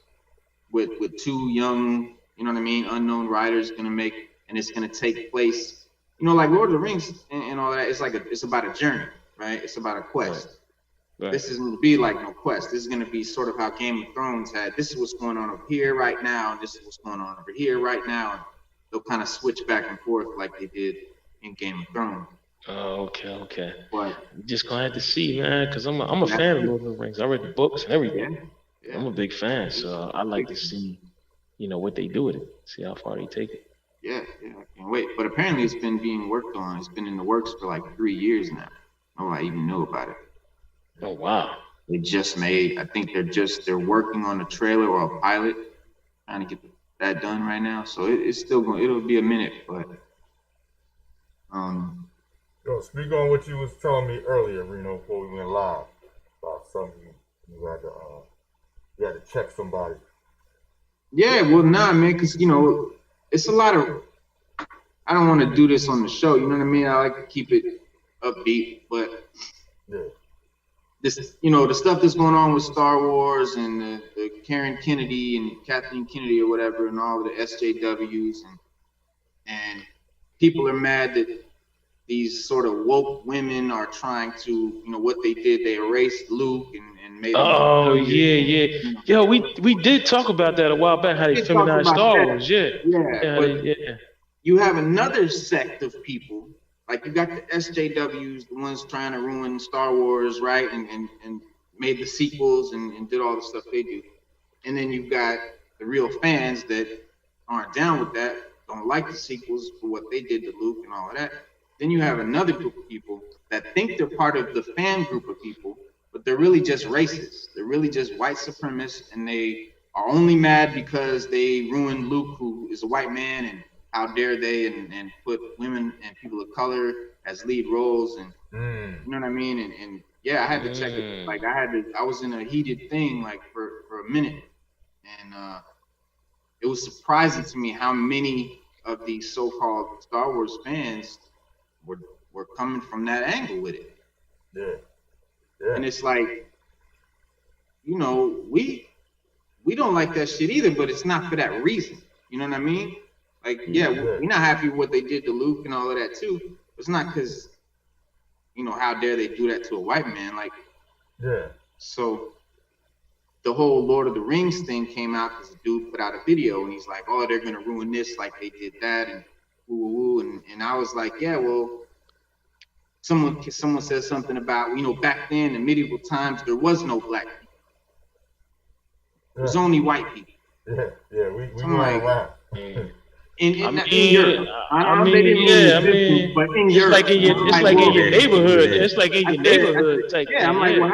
with 2 young, unknown writers gonna make, and it's gonna take place, like Lord of the Rings and all that. It's about a journey, right? It's about a quest. Right. This isn't gonna be like no quest. This is gonna be sort of how Game of Thrones had. This is what's going on over here right now, and this is what's going on over here right now. And they'll kind of switch back and forth like they did in Game of Thrones. Oh, okay. But you just gonna have to see, man, because I'm a fan of Lord of the Rings. I read the books and everything. Yeah. I'm a big fan, so I like to see, what they do with it. See how far they take it. Yeah, I can't wait. But apparently, it's been being worked on. It's been in the works for like 3 years now. I even knew about it. Oh wow! They just made. I think they're working on a trailer or a pilot, trying to get that done right now. So it's still going. It'll be a minute, but Yo, speak on what you was telling me earlier, Reno, before we went live about something you had to check somebody. Yeah, well, man, because it's a lot of. I don't want to do this on the show. You know what I mean? I like to keep it upbeat, but this, the stuff that's going on with Star Wars and the Karen Kennedy and Kathleen Kennedy or whatever, and all the SJWs, and people are mad that these sort of woke women are trying to, what they did, they erased Luke and made. Oh yeah. Yo, we did talk about that a while back. How they feminized Star Wars, yeah. You have another sect of people, like you got the SJWs, the ones trying to ruin Star Wars, right? And made the sequels and did all the stuff they do. And then you've got the real fans that aren't down with that, don't like the sequels for what they did to Luke and all of that. Then you have another group of people that think they're part of the fan group of people, but they're really just racist. They're really just white supremacists, and they are only mad because they ruined Luke, who is a white man, and how dare they, and put women and people of color as lead roles, and you know what I mean? And yeah, I had to check it. Like I was in a heated thing like for a minute, and it was surprising to me how many of these so-called Star Wars fans were coming from that angle with it. Yeah. And it's like, we don't like that shit either, but it's not for that reason. You know what I mean? Like, we're not happy with what they did to Luke and all of that too. It's not because, how dare they do that to a white man? Like, so the whole Lord of the Rings thing came out because the dude put out a video and he's like, oh, they're gonna ruin this like they did that, and woo, and I was like, yeah, well, someone said something about, back then in medieval times there was no black people. It was only white people. We like, around. In Europe. But in Europe, it's like in your neighborhood. It's like in your neighborhood. I'm like, well,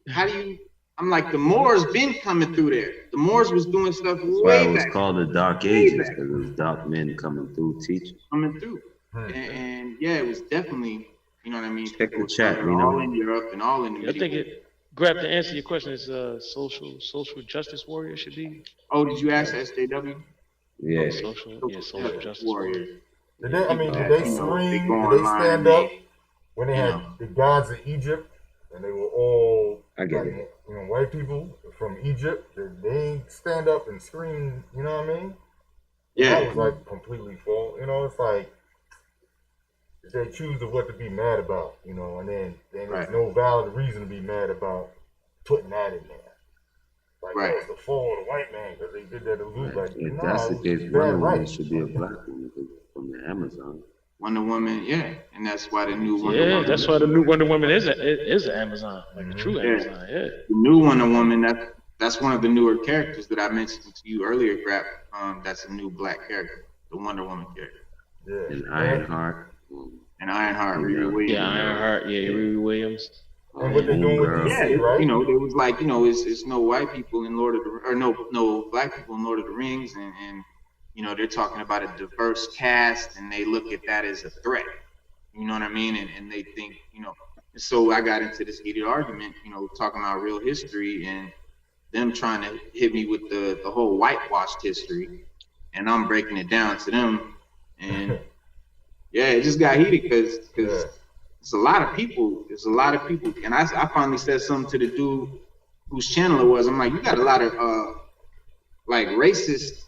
how do you I'm like, the Moors been coming through there. The Moors was doing stuff That's way why it was back. called the Dark Ages, because it was dark men coming through teaching. Coming through. And yeah, it was definitely, you know what I mean? Check the chat, you all know. in Europe and all in the I think it. Grab to answer your question is social justice warrior should be. Oh, did you ask SJW? Yeah. Social justice warrior. Did they scream? They Did they stand up when they had know. the gods of Egypt and they were all I get it. You know, white people from Egypt? Did they stand up and scream? You know what I mean? Yeah. That was like completely false. You know, it's like they choose what to be mad about, you know, and then there's no valid reason to be mad about putting that in there. Like, that was the fall of the white man because they did that to Luke. Like, If that's the case, Wonder Woman should be a black woman from the Amazon. Wonder Woman, yeah, and that's why the new Wonder Woman. Yeah, that's why the new Wonder Woman is an Amazon, like a true Amazon. Yeah. The new Wonder Woman, that's one of the newer characters that I mentioned to you earlier, Grap. That's a new black character, the Wonder Woman character. Yeah. And Ironheart. And Ironheart, Riri Williams. Yeah, Ironheart, Riri Williams. And what they doing with DC, right? You know, there was like, you know, it's no white people in Lord of the, or no black people in Lord of the Rings, and you know, they're talking about a diverse cast, and they look at that as a threat. You know what I mean? And they think, you know, so I got into this heated argument, you know, talking about real history and them trying to hit me with the whole whitewashed history, and I'm breaking it down to them, and yeah, it just got heated because there's a lot of people, and I finally said something to the dude whose channel it was. I'm like, you got a lot of like racist,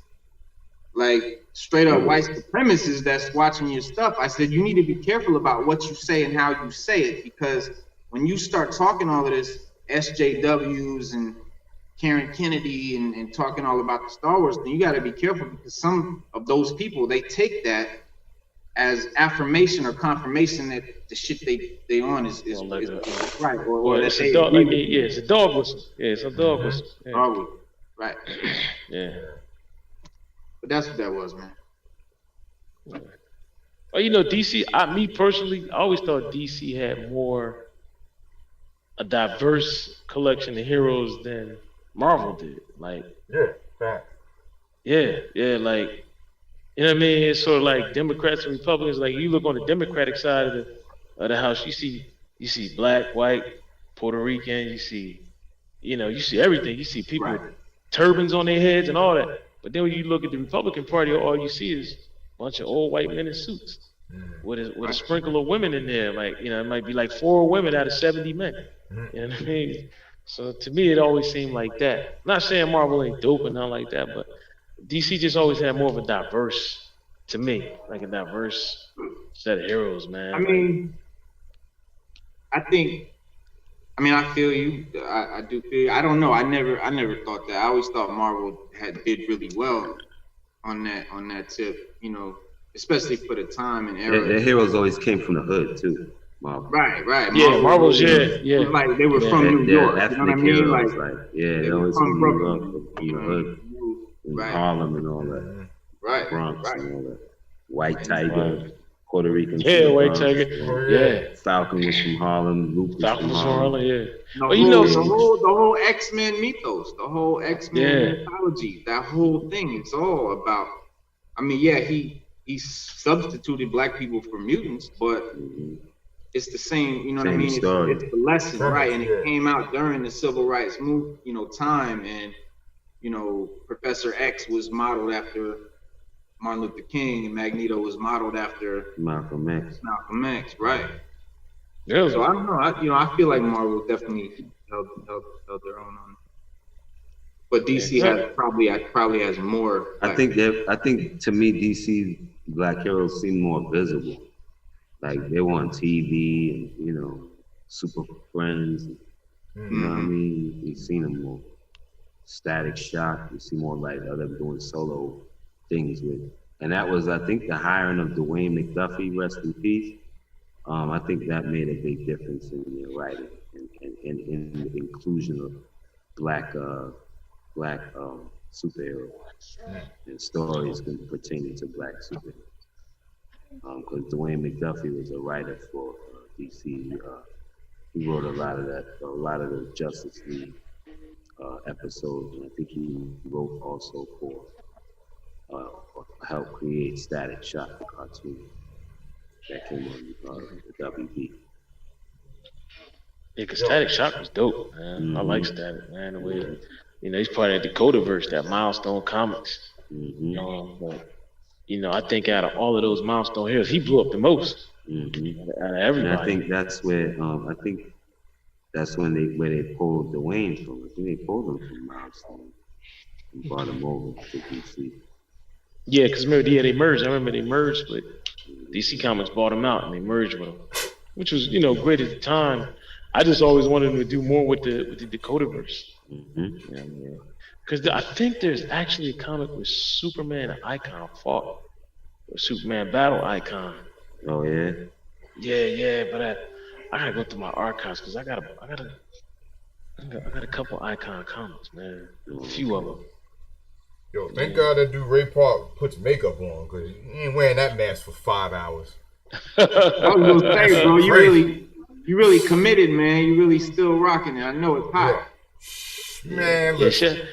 like straight up white supremacists that's watching your stuff. I said, you need to be careful about what you say and how you say it, because when you start talking all of this SJWs and Karen Kennedy and talking all about the Star Wars, then you got to be careful, because some of those people, they take that as affirmation or confirmation that the shit they on is right, or it's that a dog, like, it's a dog whistle. Yeah, it's a dog whistle. Yeah. Dog whistle. Right. Yeah. But that's what that was, man. Well, you know, DC. Me personally, I always thought DC had more a diverse collection of heroes than Marvel did. Like, fact. Yeah, like, you know what I mean? It's sort of like Democrats and Republicans. Like, you look on the Democratic side of the house, you see black, white, Puerto Rican. You see everything. You see people with turbans on their heads and all that. But then when you look at the Republican Party, all you see is a bunch of old white men in suits with a sprinkle of women in there. Like, you know, it might be like 4 women out of 70 men. You know what I mean? So to me, it always seemed like that. I'm not saying Marvel ain't dope and nothing like that, but DC just always had more of a diverse, to me, like a diverse set of heroes, man. I feel you. I do feel you. I don't know. I never thought that. I always thought Marvel did really well on that tip, you know, especially for the time and era. Their heroes always came from the hood too. Marvel. Right. Yeah, Marvel's yeah. Like they were from New York. You know what I mean? Heroes, they always from New York, from the hood, in Harlem and all that. Right. Bronx and all that. White Tiger. Puerto Rican. Yeah, White Tiger. Yeah. Falcon was from Harlem. Luke was from Harlem. Yeah. Well, you know, the whole X-Men mythos, the whole X-Men mythology, that whole thing, it's all about. He substituted black people for mutants, but it's the same. You know what I mean? It's the lesson, right? And it came out during the civil rights movement, you know, time, and you know, Professor X was modeled after Martin Luther King, and Magneto was modeled after Malcolm X. Right? Yeah. So I don't know. I feel like Marvel definitely held their own on it. But DC probably has more. I think to me DC black heroes seem more visible. Like they were on TV and, you know, Super Friends. You know what I mean? You've seen them more. Static Shock. You see more like them doing solo things with, and that was, I think, the hiring of Dwayne McDuffie, rest in peace. I think that made a big difference in their writing and in the inclusion of black superheroes and stories pertaining to black superheroes. Because Dwayne McDuffie was a writer for DC. He wrote a lot of the Justice League episodes, and I think he wrote also for help create Static Shock, the cartoon that came on the WB. Yeah, because Static Shock was dope, man. I like Static, man. The way, he's part of the Dakotaverse, that Milestone Comics. But, I think out of all of those Milestone heroes, he blew up the most. Out of everybody. And I think that's where that's when they pulled Dwayne from. I think they pulled him from Milestone and brought him over to DC. Yeah, because remember, they merged. I remember they merged, but DC Comics bought him out and they merged with him, which was, great at the time. I just always wanted him to do more with the Dakotaverse. Because I think there's actually a comic with Superman and Icon fought, or Superman battle Icon. Oh yeah. Yeah, but I gotta go through my archives because I got a couple Icon comics, man. A few of them. Yo, thank God that dude Ray Park puts makeup on, because he ain't wearing that mask for 5 hours. I was gonna say, bro, you really committed, man. You really still rocking it. I know it's hot. Yeah. Man, listen.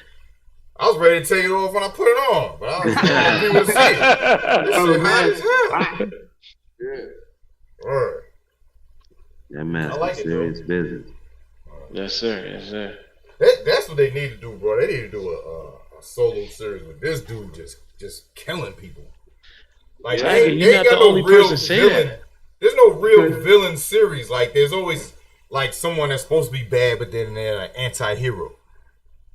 I was ready to take it off when I put it on, but I was want people to see it. This shit hot as hell. Yeah. Word. That mask is serious business. Yes, sir. That's what they need to do, bro. They need to do a solo series with this dude just killing people. Like, Exactly. they You're ain't not got the no only real person saying villain. that. There's no real villain series. Like, there's always like someone that's supposed to be bad, but then they're an anti-hero.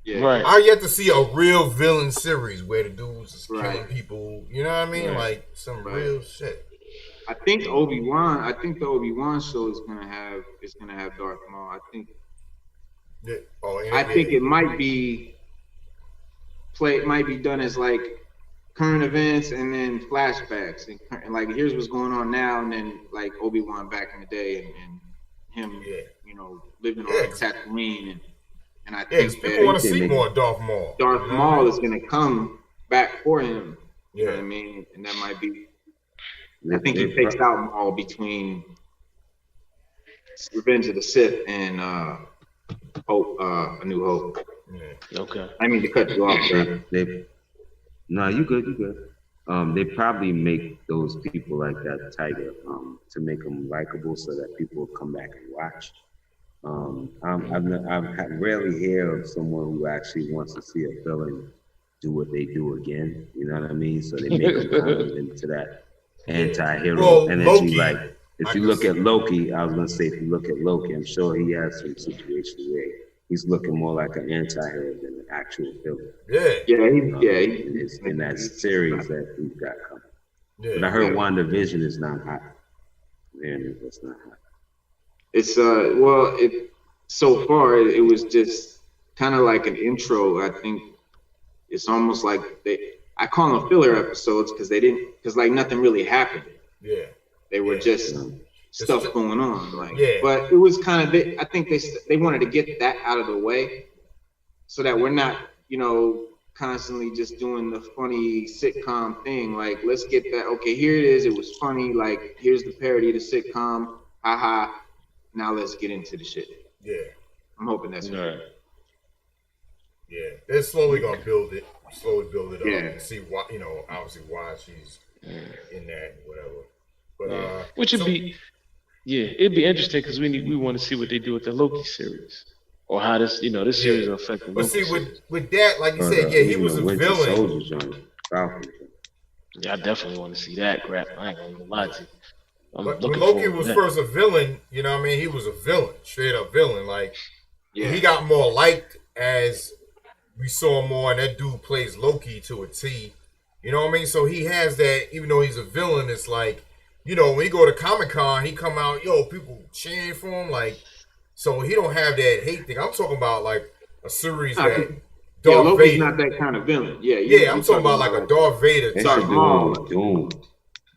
Yeah. Right. I yet to see a real villain series where the dude's just killing people. You know what I mean? Right. Like some real shit. I think the Obi-Wan show is gonna have Darth Maul. I think it might be done as like current events and then flashbacks and like here's what's going on now, and then like Obi-Wan back in the day and him living on Tatooine and I think people want to see more Darth Maul. Darth Maul is gonna come back for him. You know what I mean? And that might be. I think he takes out Maul between Revenge of the Sith and Hope, A New Hope. Yeah. Okay. I mean to cut you off there. No, you good. They probably make those people like that Tiger to make them likable so that people will come back and watch. I rarely hear of someone who actually wants to see a villain do what they do again. You know what I mean? So they make them kind of into that anti-hero. Well, and Loki, if you look at Loki, I was gonna say, if you look at Loki, I'm sure he has some situations where he's looking more like an anti-hero than an actual villain. In that series that we've got coming. Yeah. But I heard WandaVision is not hot. Man, that's not hot. It's so far it was just kind of like an intro. I think it's almost like I call them filler episodes because like nothing really happened. Yeah. They were just stuff going on. But it was kind of, I think they wanted to get that out of the way so that we're not, constantly just doing the funny sitcom thing. Like, let's get that. Okay, here it is. It was funny. Like, here's the parody of the sitcom. Haha. Now let's get into the shit. Yeah. I'm hoping that's right. Yeah. They're slowly going to build it up and see why, obviously why she's in that and whatever. But, which would it'd be interesting because we want to see what they do with the Loki series. Or how this series will affect the But Loki see, series. with that, like you said, he was a villain. Yeah, I definitely want to see that crap. I ain't gonna lie to you. But when Loki was first a villain, he was a villain, straight up villain. Like, he got more liked as we saw more, and that dude plays Loki to a T. You know what I mean? So he has that, even though he's a villain, it's like, when he go to Comic-Con, he come out, people cheering for him, like, so he don't have that hate thing. I'm talking about like a series that Loki's Vader. Not that kind of villain. I'm talking about like a Darth Vader type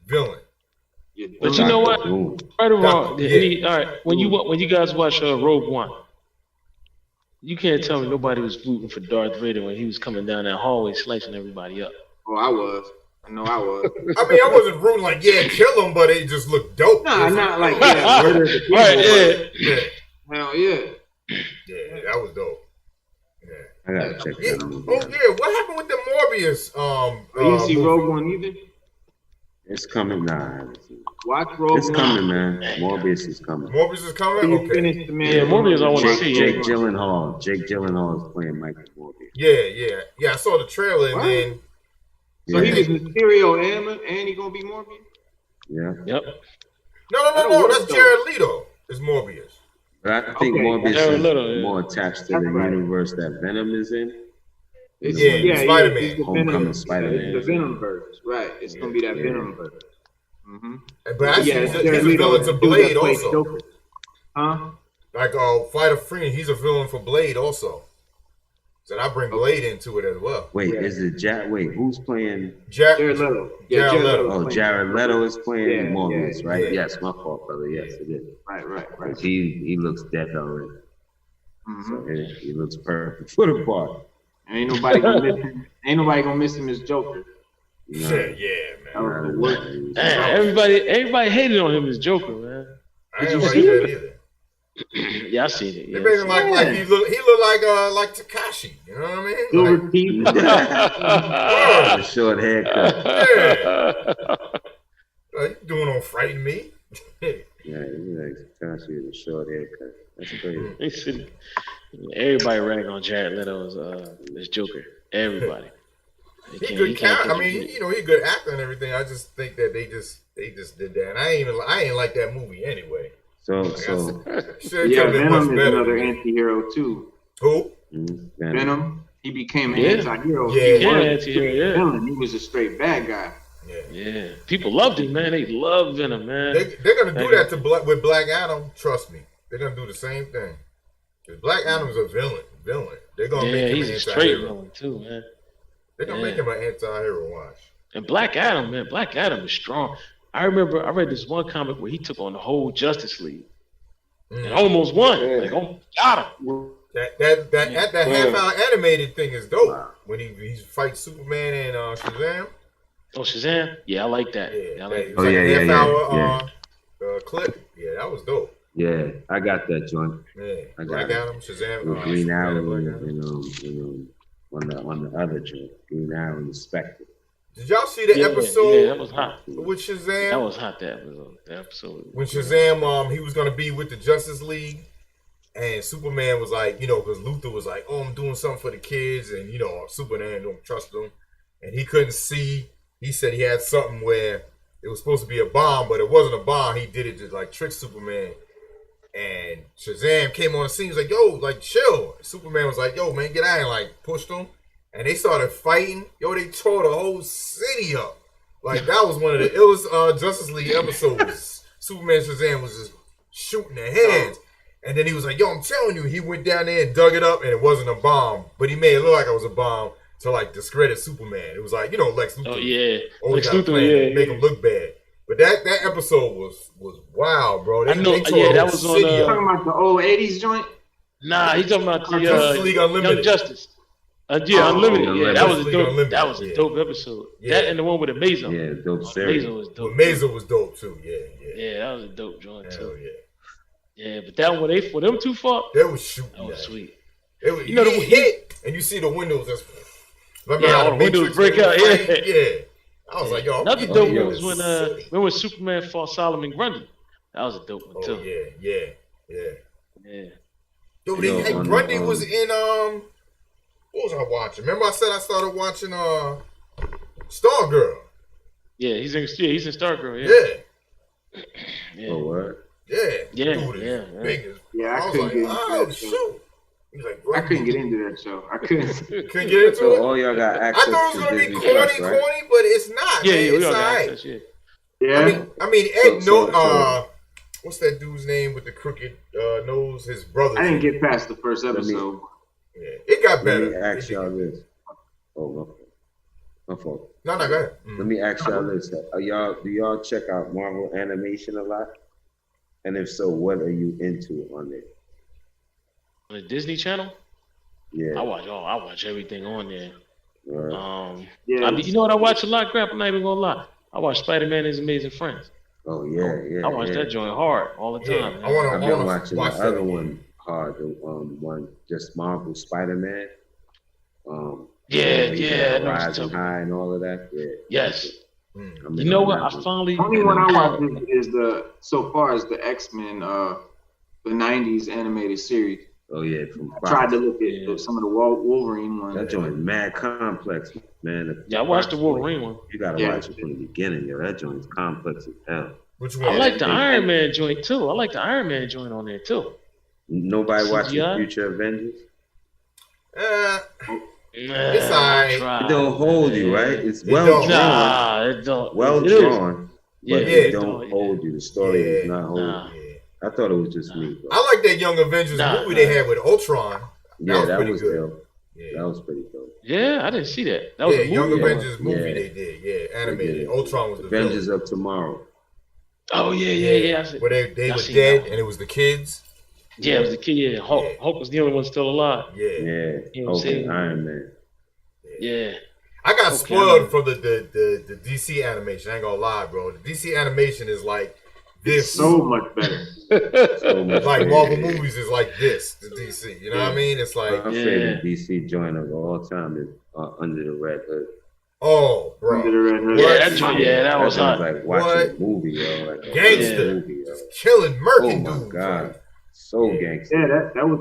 villain. But you know what? Right or wrong? All right. When you guys watch Rogue One, you can't tell me nobody was rooting for Darth Vader when he was coming down that hallway slicing everybody up. Oh, I was. I know I was. I mean, I wasn't rooting like, kill him, but it just looked dope. Nah, not like murder the people. Right, Hell yeah. Yeah, that was dope. Yeah. I gotta check Yeah. that movie. Oh yeah, what happened with the Morbius? You didn't see movie? Rogue One either? It's coming. Nah, I haven't seen it. Watch Rogue It's One. coming, man. Morbius is coming. Morbius is coming. You Okay. finish the man. Yeah, Morbius I want to see. Jake Gyllenhaal. Jake Gyllenhaal is playing Michael Morbius. Yeah. I saw the trailer and What? then. So he was Mysterio and he gonna be Morbius? Yeah. Yep. No. That's Jared Leto. Is Morbius. But I think Okay. Morbius Jared is Leto, more attached to That's the right. universe that Venom is in. Spider-Man. It's the Homecoming Venom, Spider-Man. It's the Venom verse, right? It's gonna be that Venom verse. Mm-hmm. But actually, Yeah, he's a Jared Leto, villain to the dude Blade that plays also. Joker. Huh? Like Fighter Free, he's a villain for Blade also. So I bring Blade into it as well. Wait, is it Wait, who's playing? Jared Leto. Yeah, Jared Leto. Leto's Oh, playing. Jared Leto is playing Yeah, Morbius, yeah, right? yeah. Yes, my fault, brother. Yes, it is. Right. 'Cause he looks dead already. Mhm. So he looks perfect for the part. Ain't nobody gonna miss him. Ain't nobody gonna miss him as Joker. No, Shit, yeah, That man. was the worst. Man, everybody hated on him as Joker, man. I ain't like that either. Yeah, I seen it. They Yeah, made him like he look like Takashi. You know what I mean? Silver teeth. The short haircut. You doing on Frighten Me? Yeah, he's like Takashi with a short haircut. That's crazy. They said- everybody rag on Jared Leto as Joker. Everybody. He good character. I mean, he a good actor and everything. I just think that they just did that. And I ain't like that movie anyway. So Yeah, Venom is another anti-hero too. Who? Venom. He became an Yeah. anti-hero. Yeah, He yeah, wasn't anti-hero, a yeah. villain. He was a straight bad guy. Yeah, people loved him, man. They love Venom, man. They're gonna do that with Black Adam. Trust me, they're gonna do the same thing. 'Cause Black Adam's a villain. They're gonna make him he's an a straight anti-hero. villain too, man. They're gonna make him an anti-hero. Watch. And Black Adam, man, Black Adam is strong. I remember I read this one comic where he took on the whole Justice League and almost won. Like, almost got him. That half-hour animated thing is dope. When he fights Superman and Shazam. Oh, Shazam? Yeah, I like that. Yeah, I like it was half-hour clip. Yeah, that was dope. Yeah, I got that joint. Yeah, I got Black it. Adam, Shazam, With Green Arrow, Black Adam. on the other joint, Green Arrow and the Spectre. Did y'all see the episode Yeah, that was hot. with Shazam? That was hot, that episode. When Shazam, he was gonna be with the Justice League, and Superman was like, because Luthor was like, "Oh, I'm doing something for the kids," and Superman don't trust him, and he couldn't see. He said he had something where it was supposed to be a bomb, but it wasn't a bomb. He did it to like trick Superman, and Shazam came on the scene. He was like, "Yo, like chill." Superman was like, "Yo, man, get out!" and like pushed him, and they started fighting. Yo, they tore the whole city up. Like that was one of the illest Justice League episodes. Superman and Shazam was just shooting their heads. And then he was like, "Yo, I'm telling you," he went down there and dug it up, and it wasn't a bomb, but he made it look like it was a bomb to like discredit Superman. It was like, Lex Luthor. Oh yeah, Always Lex got a Luthor. plan Yeah, to make him look bad. But that episode was wild, bro. They, I know, They tore yeah, the that whole was on, city You up. talking about the old '80s joint? Nah, he's talking about the Justice League Unlimited. Young Justice. Unlimited. Yeah, that was a Justice League dope. Unlimited, That was a yeah. dope episode. Yeah. That and the one with Amazo. Yeah, dope series. Amazo was But dope. Mazer was dope too. Yeah. Yeah, that was a dope joint Hell too. yeah. Yeah, but that one for them two fought. They was shooting. That was that. sweet. It was, You know, he hit, and you see the windows just. Remember Yeah, how all the windows Matrix break was out, fighting? yeah. Yeah. I was like, yo, Another I'm dope getting one was when city. when Superman fought Solomon Grundy. That was a dope one Oh too. yeah. Yeah. Yo, Yo, hey, on the, Grundy was in what was I watching? Remember I said I started watching Stargirl. Yeah, he's in Stargirl. Yeah. Yeah. Oh, what? Yeah. Yeah, Dude is yeah. big as Yeah, I I was couldn't like, get into oh that show. shoot. He was like, I couldn't get into that show. I couldn't. Couldn't get into So it. all y'all got I access thought it was to gonna be Disney corny, Plus, right? but it's not. Yeah, man. yeah, we It's all all got right. access, yeah. Yeah. I mean, Ed, So- what's that dude's name with the crooked nose? His brother. I didn't get past the first episode. Yeah, it got Let better. me ask It did. y'all this. Oh, my fault. No, go ahead. Let me ask y'all this. Do y'all check out Marvel animation a lot? And if so, what are you into on it? On the Disney Channel, Yeah. I watch everything on there. Yeah. I mean, you know what I watch a lot, crap? I'm not even gonna lie. I watch Spider-Man and His Amazing Friends. Oh yeah. I watch that joint hard all the Yeah, time. I wanna I've watch been watching that the other again. one hard. The one just Marvel Spider-Man. Rising High and all of that. Yeah. Yes. You know what? I finally. The only one I watched is so far as the X-Men, the '90s animated series. Oh yeah, I tried to look at some of the Wolverine ones. That joint mad complex, man. I watched the Wolverine one. You gotta watch it from the beginning, yo. That joint's complex as hell. Which one? I like the Iron Man joint too. I like the Iron Man joint on there too. Nobody watching Future Avengers? It's alright. It don't hold you, right? It's well drawn. Nah, it don't. Well drawn, but it don't hold you. The story is not holding you. I thought it was just me. Bro. I like that Young Avengers movie they had with Ultron. That was dope. Yeah. That was pretty dope. Yeah, I didn't see that. That was a movie. Young Avengers movie they did. Yeah, animated. Ultron was the Avengers of Tomorrow. Oh yeah. Where they were dead and it was the kids. Yeah, it was the kid. Yeah, Hulk was the only one still alive. Yeah. You know what I'm saying? Iron Man. Yeah. I got spoiled from the DC animation. I ain't gonna lie, bro. The DC animation is like this. So much better. Like Marvel movies is like this. The DC. You know what I mean? It's like my favorite DC joint of all time is Under the Red Hood. Oh, bro. Under the Red Hood. That was hot. Like watching a movie, yo. Like gangster. Movie, yo. Killing murking dudes. Oh my god. So gangster. Yeah, that was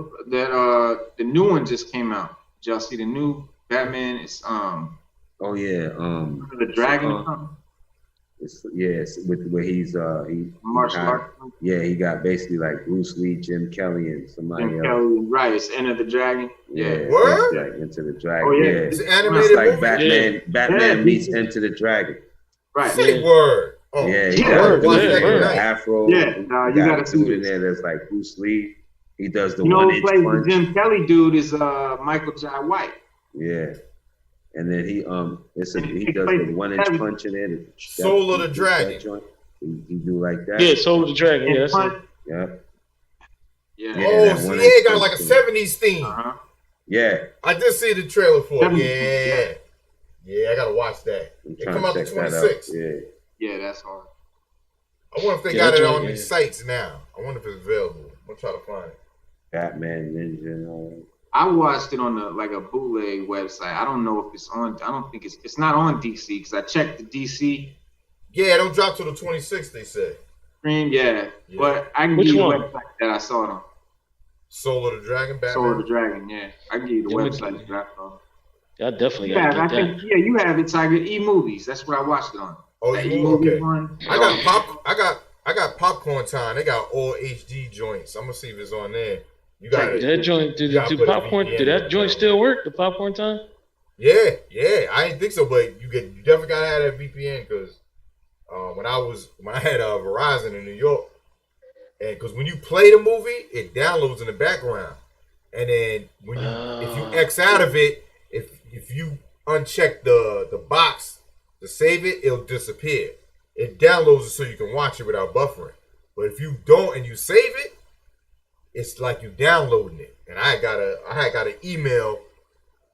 the new one just came out. Did y'all see the new Batman? It's Oh yeah, the Dragon or something. It's with where he's martial arts. Yeah, he got basically like Bruce Lee, Jim Kelly, and somebody else. Kelly, right? It's Enter the Dragon. Yeah, what? Into the Dragon. Oh yeah, it's animated. It's like movie? Batman meets Enter the Dragon. Right. Say word. Oh, yeah, he got Afro. Yeah, you gotta see dude in there that's like Bruce Lee. He does the who one-inch plays punch. The Jim Kelly dude is Michael Jai White. Yeah. And then he does the 1-inch punch in there. Soul of the Dragon. He do like that. Yeah, Soul of the Dragon. Yeah, that's it. Yeah. Oh, so it got like a 70s theme. Yeah. I did see the trailer for it. Yeah, I gotta watch that. It come out the 26th. Yeah, that's hard. I wonder if they got it on these sites now. I wonder if it's available. I'm gonna try to find it. Batman Ninja and all that. I watched it on a bootleg website. I don't know if it's on. I don't think it's not on DC because I checked the DC. Yeah, it don't drop till the 26th. They say. Stream, yeah. But I can give you the website that I saw it on. Soul of the Dragon, Batman. Soul of the Dragon, yeah. I can give you the website that I saw. I definitely got to get that. Yeah, you have it, Tiger. E-movies. That's what I watched it on. Oh, E-movies one. I got Popcorn Time. They got all HD joints. I'm gonna see if it's on there. You got it. That joint, did that joint still work? The Popcorn Time? Yeah. I didn't think so, but you definitely gotta have that VPN because when I had Verizon in New York, and because when you play the movie, it downloads in the background, and then when if you X out of it, if you uncheck the box to save it, it'll disappear. It downloads it so you can watch it without buffering. But if you don't and you save it, it's like you downloading it. And I had got an email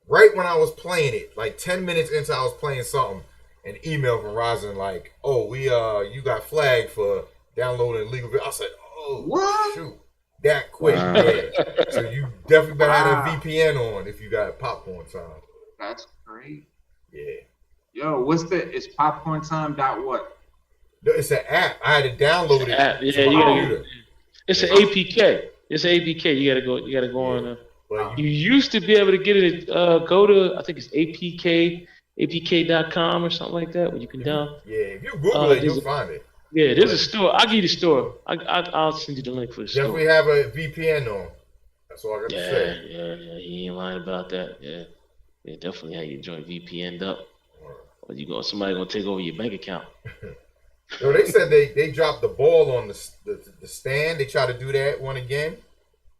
right when I was playing it, like 10 minutes into I was playing something, an email from Verizon like, "Oh, you got flagged for downloading illegal." I said, "Oh, what? Shoot, that quick!" Wow. Yeah. So you definitely better have a VPN on if you got Popcorn Time. That's great. Yeah. Yo, it's popcorntime. What? It's an app. I had to download it. Yeah, you gotta. It's an APK. It's an APK. You gotta go on. You used to be able to get it. Go to I think it's apk.com or something like that where you can download. Yeah, if you Google it, you'll find it. Yeah, there's a store. I'll give you the store. I'll send you the link for the store. Definitely have a VPN on. That's all I got to say. Yeah. He ain't lying about that. Yeah, definitely have your joint VPN'd up. Or somebody gonna take over your bank account. Yo, they said they dropped the ball on the Stand. They try to do that one again.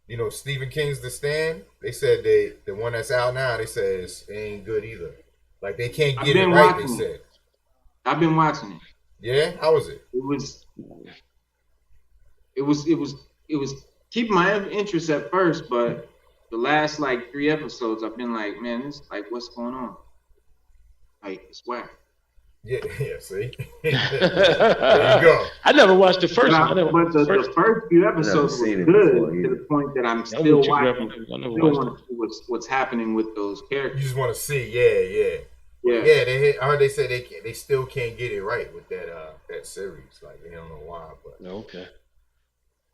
You know, Stephen King's The Stand. They said the one that's out now. They said it ain't good either. Like they can't get it right. They said. I've been watching it. Yeah, how was it? It was keeping my interest at first, but the last like 3 episodes, I've been like, man, this like what's going on? Like it's whack. Yeah, see? There you go. I never watched the first one. But the first few episodes were good to the point that I'm still watching. Still want to see what's happening with those characters. You just want to see, yeah. I heard they said they still can't get it right with that series. Like they don't know why, but okay.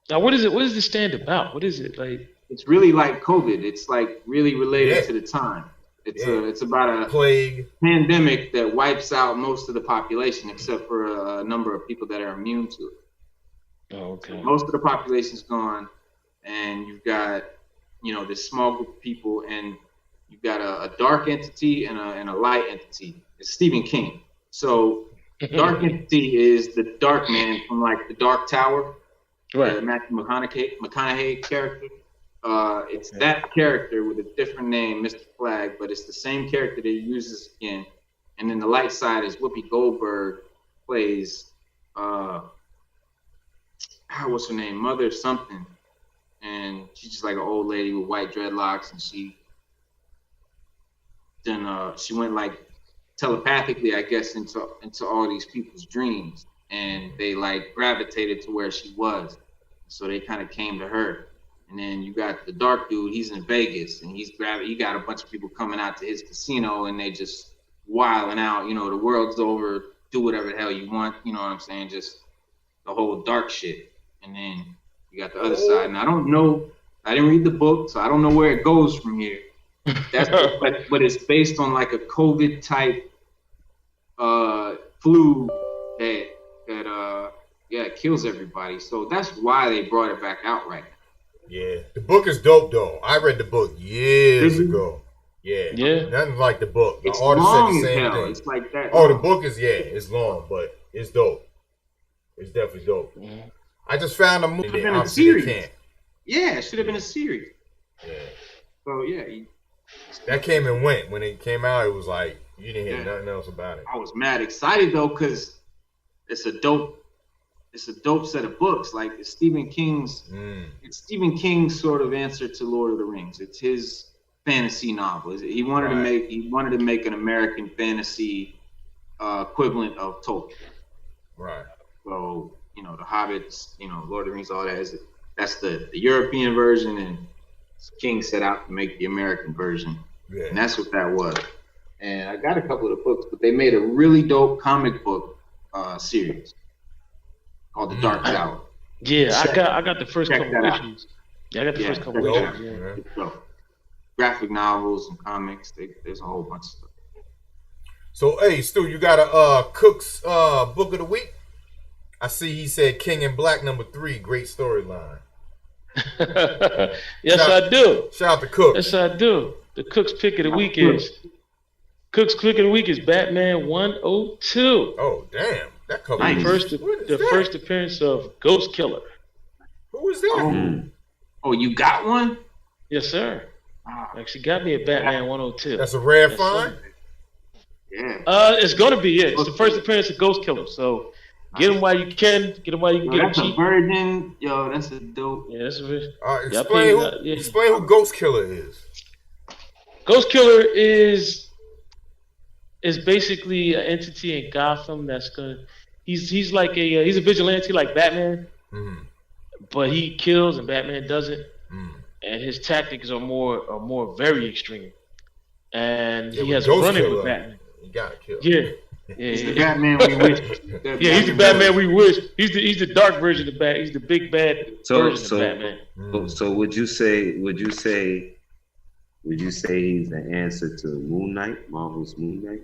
Now, what is it? What does this stand about? What is it like? It's really like COVID. It's like really related to the time. It's about a plague pandemic that wipes out most of the population except for a number of people that are immune to it. Oh, okay. So most of the population's gone, and you've got this small group of people, and you've got a dark entity and a light entity. It's Stephen King. So dark entity is the Dark Man from like the Dark Tower, right? The Matthew McConaughey character. It's that character with a different name, Mr. Flag, but it's the same character that he uses again. And then the light side is Whoopi Goldberg plays what's her name? Mother something. And she's just like an old lady with white dreadlocks, and she went like telepathically, I guess, into all these people's dreams, and they like gravitated to where she was. So they kind of came to her. And then you got the dark dude, he's in Vegas, and he got a bunch of people coming out to his casino, and they just wilding out, the world's over, do whatever the hell you want, you know what I'm saying? Just the whole dark shit. And then you got the other side. And I don't know, I didn't read the book, so I don't know where it goes from here. But it's based on like a COVID type flu that kills everybody. So that's why they brought it back out right now. Yeah, the book is dope though. I read the book years ago. Yeah, nothing like the book. The it's artist long said the same thing. It's like that. Oh, the book is it's long, but it's dope. It's definitely dope. Yeah. I just found a movie. Should have been a series. Yeah, it should have been a series. Yeah. So that came and went. When it came out, it was like you didn't hear nothing else about it. I was mad excited though, because it's a dope set of books. Like it's Stephen King's sort of answer to Lord of the Rings. It's his fantasy novel. He wanted to make an American fantasy equivalent of Tolkien. Right. So the Hobbits, Lord of the Rings, all that that's the European version, and King set out to make the American version. Yeah. And that's what that was. And I got a couple of the books, but they made a really dope comic book series called The Dark Tower. Yeah, I got the first couple issues. Yeah, I got the first couple issues. Yeah. Graphic novels and comics. There's a whole bunch of stuff. So, hey, Stu, you got a Cook's book of the week? I see he said King in Black #3, great storyline. Yes, I do. Shout out to Cook. Yes, I do. The Cook's pick of the week is Batman 102. Oh, damn. That cover the first appearance of Ghost Killer. Who is that? Oh, you got one? Yes, sir. Actually got me a Batman 102. That's a rare find? Yeah. It's gonna be It's the first appearance of Ghost Killer. So get them while you can. Get them while you can get them cheap. That's a virgin. Yo, that's a dope. Yeah, that's a explain who Ghost Killer is. Ghost Killer is basically an entity in Gotham that's gonna. He's like he's a vigilante like Batman, but he kills and Batman doesn't. And his tactics are very extreme. And he has a run-in with Batman. You gotta kill. Yeah. He's the Batman we wish. He's the Batman we wish. He's the dark version of Batman. He's the big bad version of Batman. So would you say he's the answer to Moon Knight, Marvel's Moon Knight?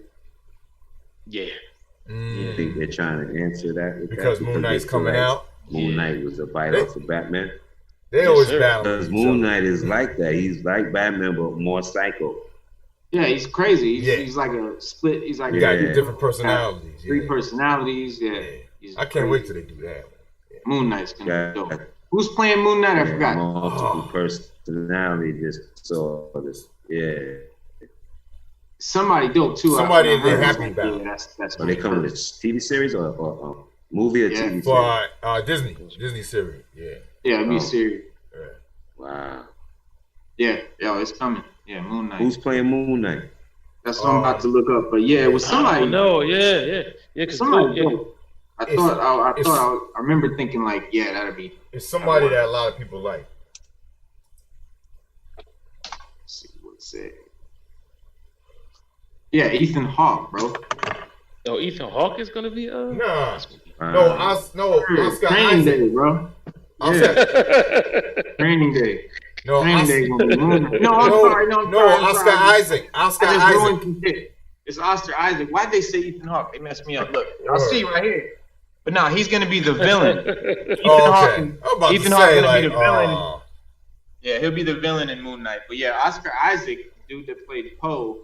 Yeah. You think they're trying to answer that? Because Moon Knight's coming out? Moon Knight was a bite off of Batman? They always battle. Because Moon Knight is like that. He's like Batman, but more psycho. Yeah, he's crazy. He's like a split. He's like got different personalities. 3 personalities. Yeah. I can't wait till they do that. Yeah. Moon Knight's gonna be dope. Who's playing Moon Knight? I forgot. Multiple personality disorders. Yeah. Somebody dope too. Somebody they're happy about. That's Are they coming with TV series or movie or TV series? For Disney series. Yeah. Yeah, it'll be serious. Wow. Yeah, it's coming. Yeah, Moon Knight. Who's playing Moon Knight? That's what I'm about to look up. But yeah, it was somebody. No, yeah. Cause somebody. Cool, I remember thinking like, yeah, that'd be. It's somebody that a lot of people like. Let's see what's it. Yeah, Ethan Hawke, bro. Oh, Ethan Hawke is gonna be Nah. Oscar Training Isaac. Day, bro. Training Day. No, Training Day gonna be No, I'm sorry. Oscar Isaac. Oscar Isaac. It's Oscar Isaac. Why'd they say Ethan Hawke? They messed me up. Look, I'll see right here. But no, he's gonna be the villain. Ethan Hawke gonna be the villain. Yeah, he'll be the villain in Moon Knight. But yeah, Oscar Isaac, dude that played Poe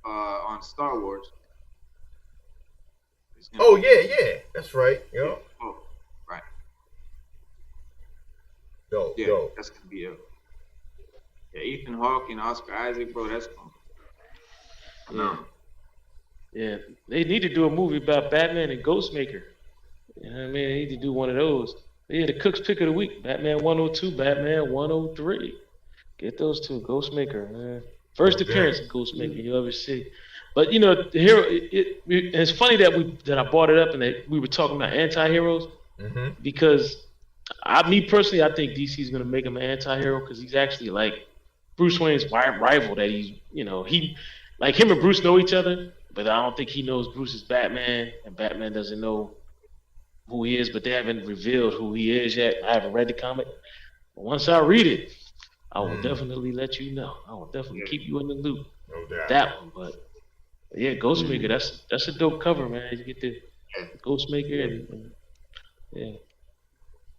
on Star Wars. Oh yeah, that's right. Yeah. Oh, right. Yo. That's gonna be Ethan Hawke and Oscar Isaac, bro. That's cool. Yeah, they need to do a movie about Batman and Ghostmaker. You know what I mean? They need to do one of those. Yeah, the Cook's Pick of the Week: Batman 102, Batman 103. Get those two. Ghostmaker, man. First appearance of Ghostmaker you ever see. But you know, the hero. It's funny that I brought it up and that we were talking about anti-heroes because me personally, I think DC's gonna make him an anti-hero because he's actually like Bruce Wayne's rival. That he like him and Bruce know each other, but I don't think he knows Bruce is Batman, and Batman doesn't know who he is. But they haven't revealed who he is yet. I haven't read the comic. But once I read it, I will definitely let you know. I will definitely keep you in the loop. No doubt. That one, but yeah, Ghostmaker. That's a dope cover, man. You get the Ghostmaker and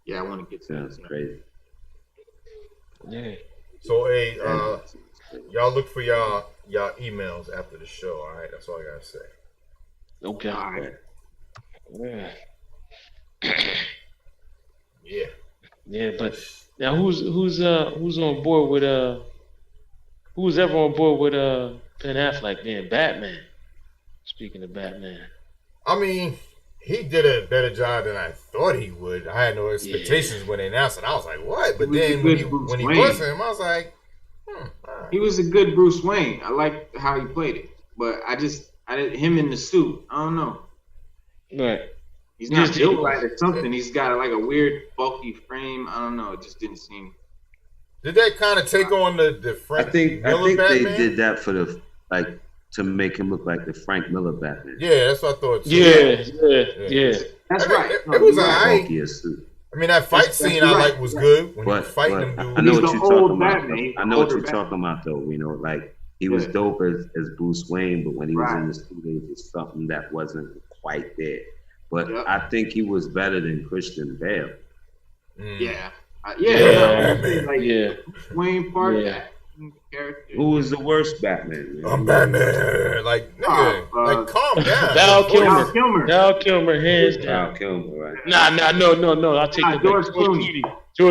yeah, I want to get to that. That's crazy. Yeah. So hey, y'all look for y'all emails after the show. All right, that's all I gotta say. Okay. All right. Yeah. Yeah. Yeah, but now who's on board with who's ever on board with Ben Affleck being Batman? Speaking of Batman, I mean, he did a better job than I thought he would. I had no expectations when they announced it. I was like, what? But then when he was him, I was like, he was a good Bruce Wayne. I liked how he played it, but I didn't him in the suit. I don't know. Right. He's not built right or something. He's got like a weird bulky frame. I don't know. It just didn't seem. Did that kind of take on the Frank Miller Batman? They did that for to make him look like the Frank Miller Batman. Yeah, that's what I thought. Yeah. That's right. It was alright. I mean, that fight scene was good when he was fighting them dudes. I know what you're talking about. I know what you're talking about, though. You know, like he was dope as Bruce Wayne, but when he was in the studio, it was something that wasn't quite there. But I think he was better than Christian Bale. Yeah. Wayne Park character. Who was the worst Batman? I'm Batman. Like, nigga, calm down. Val Kilmer, hands down. Val Kilmer, right? No. I'll take the George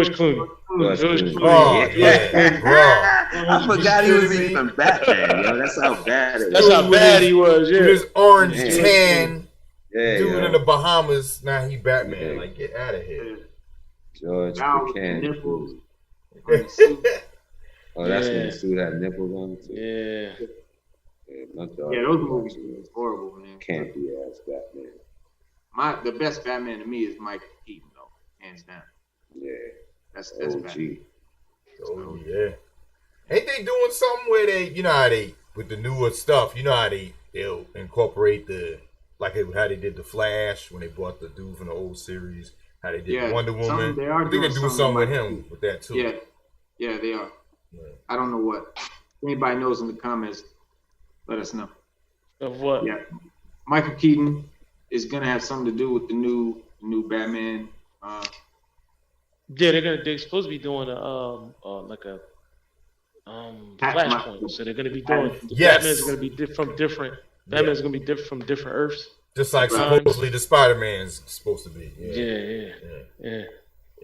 Clooney. Oh, yeah, bro. I forgot he was even Batman, yo. That's how bad it was. That's how bad he was, yeah. With his orange tan dude in the Bahamas, now he Batman. Yeah. Like, get out of here. George McCann. Oh, that's when the suit had nipples on it too. Yeah. Those movies was horrible, man. Campy ass Batman. The best Batman to me is Michael Keaton, though, hands down. Yeah. That's OG. Batman. Oh yeah. Ain't they doing something where they, you know how they with the newer stuff, you know how they'll incorporate how they did the Flash when they brought the dude from the old series, how they did Wonder Woman. I think they're doing something with him with that too. Yeah, they are. Yeah. I don't know what. If anybody knows in the comments, let us know. Of what? Yeah. Michael Keaton is gonna have something to do with the new Batman. They're supposed to be doing Flashpoint. So they're gonna be doing Batman's gonna be from different. Batman's gonna be different from different Earths. Just like supposedly the Spider-Man's supposed to be. Yeah.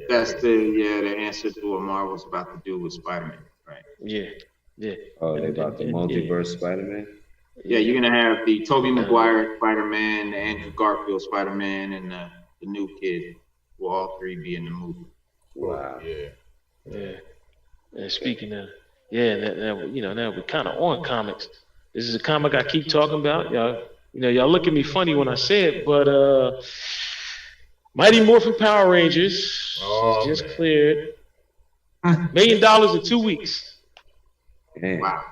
That's the answer to what Marvel's about to do with Spider-Man, right? Yeah. Oh, they about the multiverse Spider-Man? Yeah, you're gonna have the Tobey Maguire Spider-Man, the Andrew Garfield Spider-Man, and the new kid. Will all three be in the movie? Wow. Yeah. And speaking of now we're kind of on comics. This is a comic I keep talking about. Y'all look at me funny when I say it, but Mighty Morphin Power Rangers is just cleared $1 million in 2 weeks. Damn. Wow.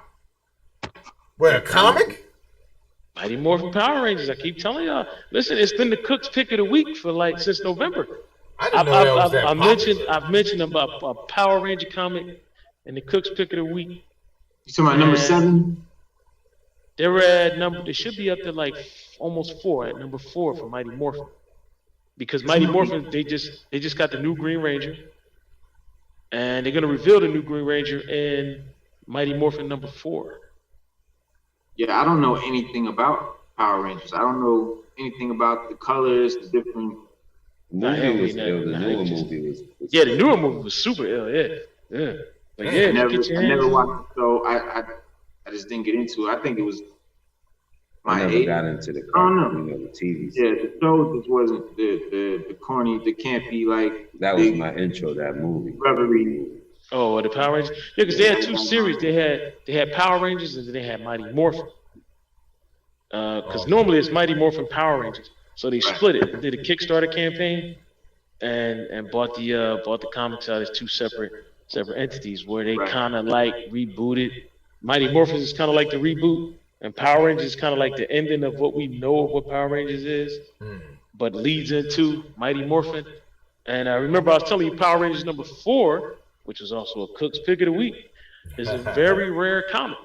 Wait, a comic? Mighty Morphin Power Rangers. I keep telling y'all. Listen, it's been the Cook's pick of the week for since November. I didn't know that was that popular. I've mentioned about a Power Ranger comic and the Cook's pick of the week. You talking about number 7? They're at they should be up to like almost 4, at number 4 for Mighty Morphin. Because Mighty Morphin, they just got the new Green Ranger. And they're gonna reveal the new Green Ranger in Mighty Morphin number 4. Yeah, I don't know anything about Power Rangers. I don't know anything about the colors, the different. The newer movie was. Yeah, the newer movie was super ill. Yeah. But I never watched it, so I just didn't get into it. I think it was. I never got into the the TV. Yeah, the show just wasn't the corny, the campy like. That was my intro. That movie. Reverie. Oh, the Power Rangers. Yeah, because they had 2 series. They had Power Rangers and then they had Mighty Morphin. Because normally it's Mighty Morphin Power Rangers. So they split it. They did a Kickstarter campaign and bought the comics out as 2 separate entities where they kind of like rebooted. Mighty Morphin is kind of like the reboot, and Power Rangers is kind of like the ending of what we know of what Power Rangers is, but leads into Mighty Morphin. And I remember I was telling you Power Rangers number 4, which was also a Cook's pick of the week, is a very rare comic.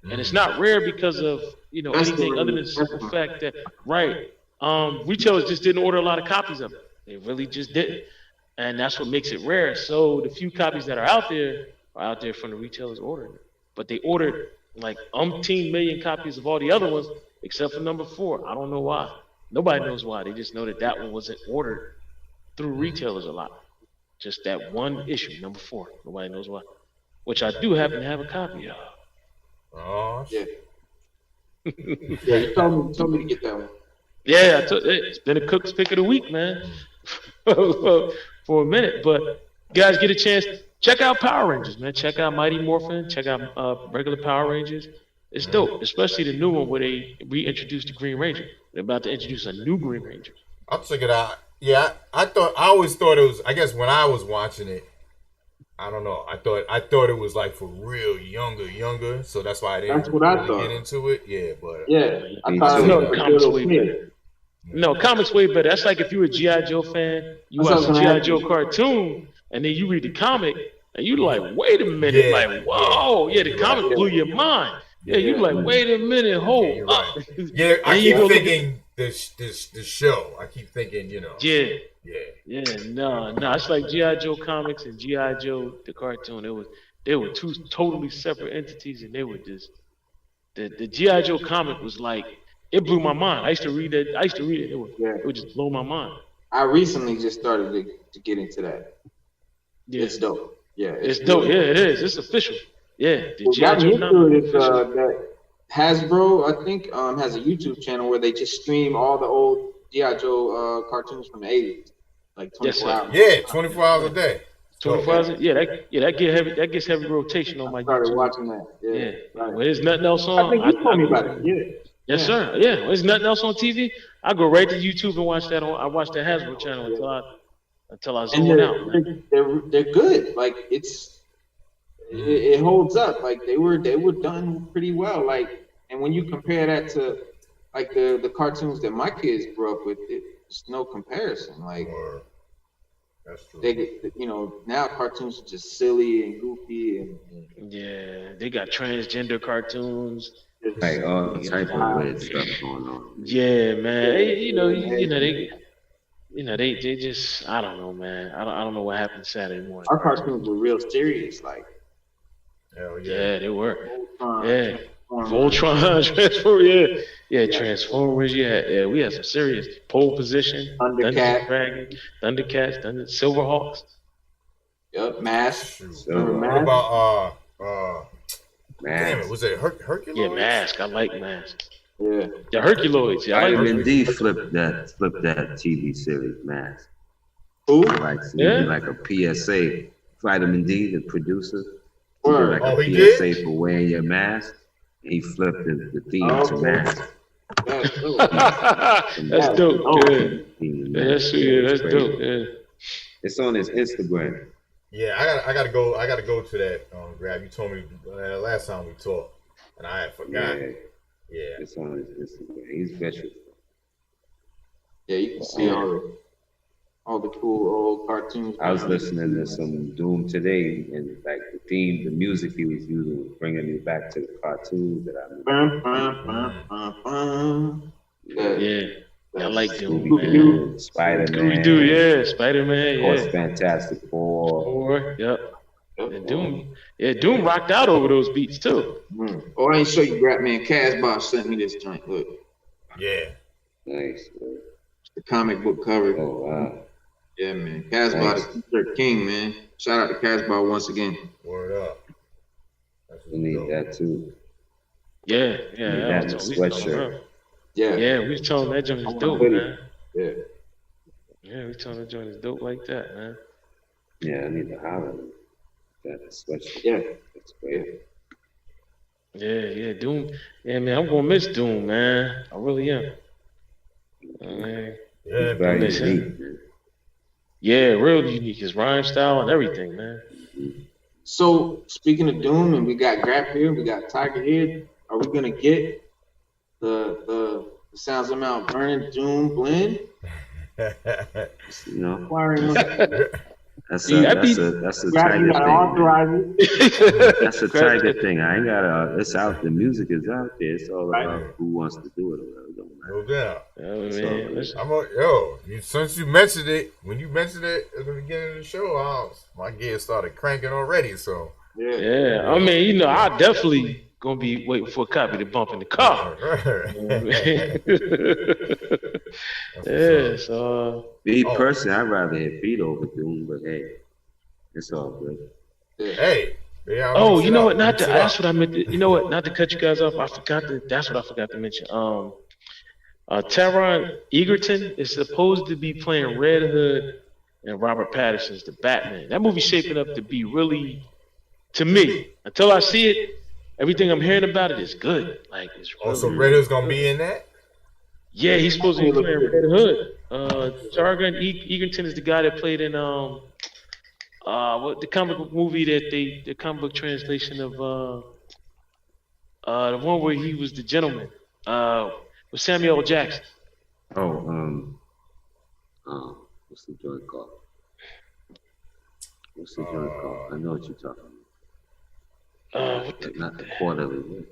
And it's not rare because of anything other than the simple fact that retailers just didn't order a lot of copies of it. They really just didn't, and that's what makes it rare. So the few copies that are out there from the retailers ordering it. But they ordered like umpteen million copies of all the other ones except for number 4. I don't know why. Nobody knows why. They just know that one wasn't ordered through retailers a lot. Just that one issue, number 4. Nobody knows why. Which I do happen to have a copy of. Oh, shit. Yeah, you told me to get that one. Yeah, it's been a Cook's pick of the week, man, for a minute. But you guys get a chance, check out Power Rangers, man. Check out Mighty Morphin. Check out regular Power Rangers. It's dope, especially the new one where they reintroduced the Green Ranger. They're about to introduce a new Green Ranger. I'll check it out. Yeah, I always thought it was. I guess when I was watching it, I don't know. I thought it was like for real younger. So that's why I didn't get into it. Yeah, but I thought comics way better. No, comics way better. That's like if you're a G.I. Joe fan, you watch a G.I. Joe cartoon, and then you read the comic, and you like, wait a minute, like, whoa, the comic blew your mind. Yeah, you like, wait a minute, hold up. Yeah, I keep thinking this show. I keep thinking, Yeah, no, it's like G.I. Joe comics and G.I. Joe the cartoon. They were 2 totally separate entities, and they were just the G.I. Joe comic was like, it blew my mind. I used to read it. It would just blow my mind. I recently just started to get into that. Yeah, it's dope. Yeah, it's dope. Yeah, it is. It's official. Yeah, the G.I. Joe comic. That Hasbro, I think, has a YouTube channel where they just stream all the old G.I. Joe cartoons from the 80s. Like 24 hours. Yeah, 24 hours a day. 24 hours. Yeah, that gets heavy rotation on my YouTube. I started watching that. Yeah. Right. Well, there's nothing else on. I think you told me about it. Yeah. Yes, sir. Yeah. Well, there's nothing else on TV. I go right to YouTube and watch that. I watch the Hasbro channel until I zone out. They're good. Like it holds up. Like they were done pretty well. Like, and when you compare that to like the cartoons that my kids grew up with, it's no comparison. Like, that's true. Now cartoons are just silly and goofy and they got transgender cartoons. Like all type of weird stuff going on. Yeah, man. They just, I don't know, man. I don't know what happened Saturday morning. Our cartoons were real serious, like. Hell yeah. Yeah, they were. Voltron, Transformers, Transformers, yeah, we had some serious pole position, Thundercats, Silverhawks. Yep, Mask. What about damn it, was it Hercules? Yeah, Mask. I like Mask. Yeah, the Herculoids. Yeah, Vitamin D flipped that TV series, Mask. Who? Like a PSA. Vitamin D, the producer. He did a PSA for wearing your mask. He flipped the theme to Mask. That's dope. That's dope. Yeah, that's dope. Yeah. It's on his Instagram. Yeah, I gotta go to that. Grab. You told me last time we talked, and I had forgot. Yeah. It's on his Instagram. He's veteran. Yeah, you can see all the cool old cartoons. I was listening to some Doom today, and like the music he was using was bringing me back to the cartoons that I remember. Yeah, I like Doom, man. Spider-Man. Scooby-Doo, Spider-Man, Of course, Fantastic Four. Yep. And Doom rocked out over those beats too. Oh, I ain't show you, Grab Man. Casbah sent me this joint. Look. Yeah. Nice. Man. The comic book cover. Oh wow. Yeah, man. Casbah, nice. The T-shirt king, man. Shout out to Casbah once again. Word up. We need that too. Yeah. That sweatshirt. Yeah, we telling that joint is dope, man. Yeah, we telling that joint is dope like that, man. Yeah, I need to holler. That sweatshirt. Yeah, that's great. Yeah, Doom. Yeah, man, I'm gonna miss Doom, man. I really am. Yeah, very unique, man. Yeah, real unique. His rhyme style and everything, man. So speaking of Doom, and we got Grap here, we got Tiger here. Are we gonna get the Sounds of Mount Vernon Doom blend? You know, that's a Tiger thing. That's a Tiger thing. I ain't got it's out. The music is out there. It's all about who wants to do it. No doubt. Man, since you mentioned it, when you mentioned it at the beginning of the show, my gear started cranking already. So yeah. I mean, I definitely gonna be waiting for a copy to bump in the car. So me personally, I'd rather hit beat over Doom, but hey, it's all good. Hey. You know what? That's what I meant. You know what? Not to cut you guys off. That's what I forgot to mention. Taron Egerton is supposed to be playing Red Hood and Robert Pattinson's The Batman. That movie's shaping up to be really, to me, until I see it, everything I'm hearing about it is good. Like it's really, so Red Hood's gonna be in that? Yeah, he's supposed to be playing Red Hood. Taron Egerton is the guy that played in what the comic book movie the comic book translation of the one where he was the gentleman with Samuel L. Jackson. What's the joint called? I know what you're talking about. Not the Quarterly.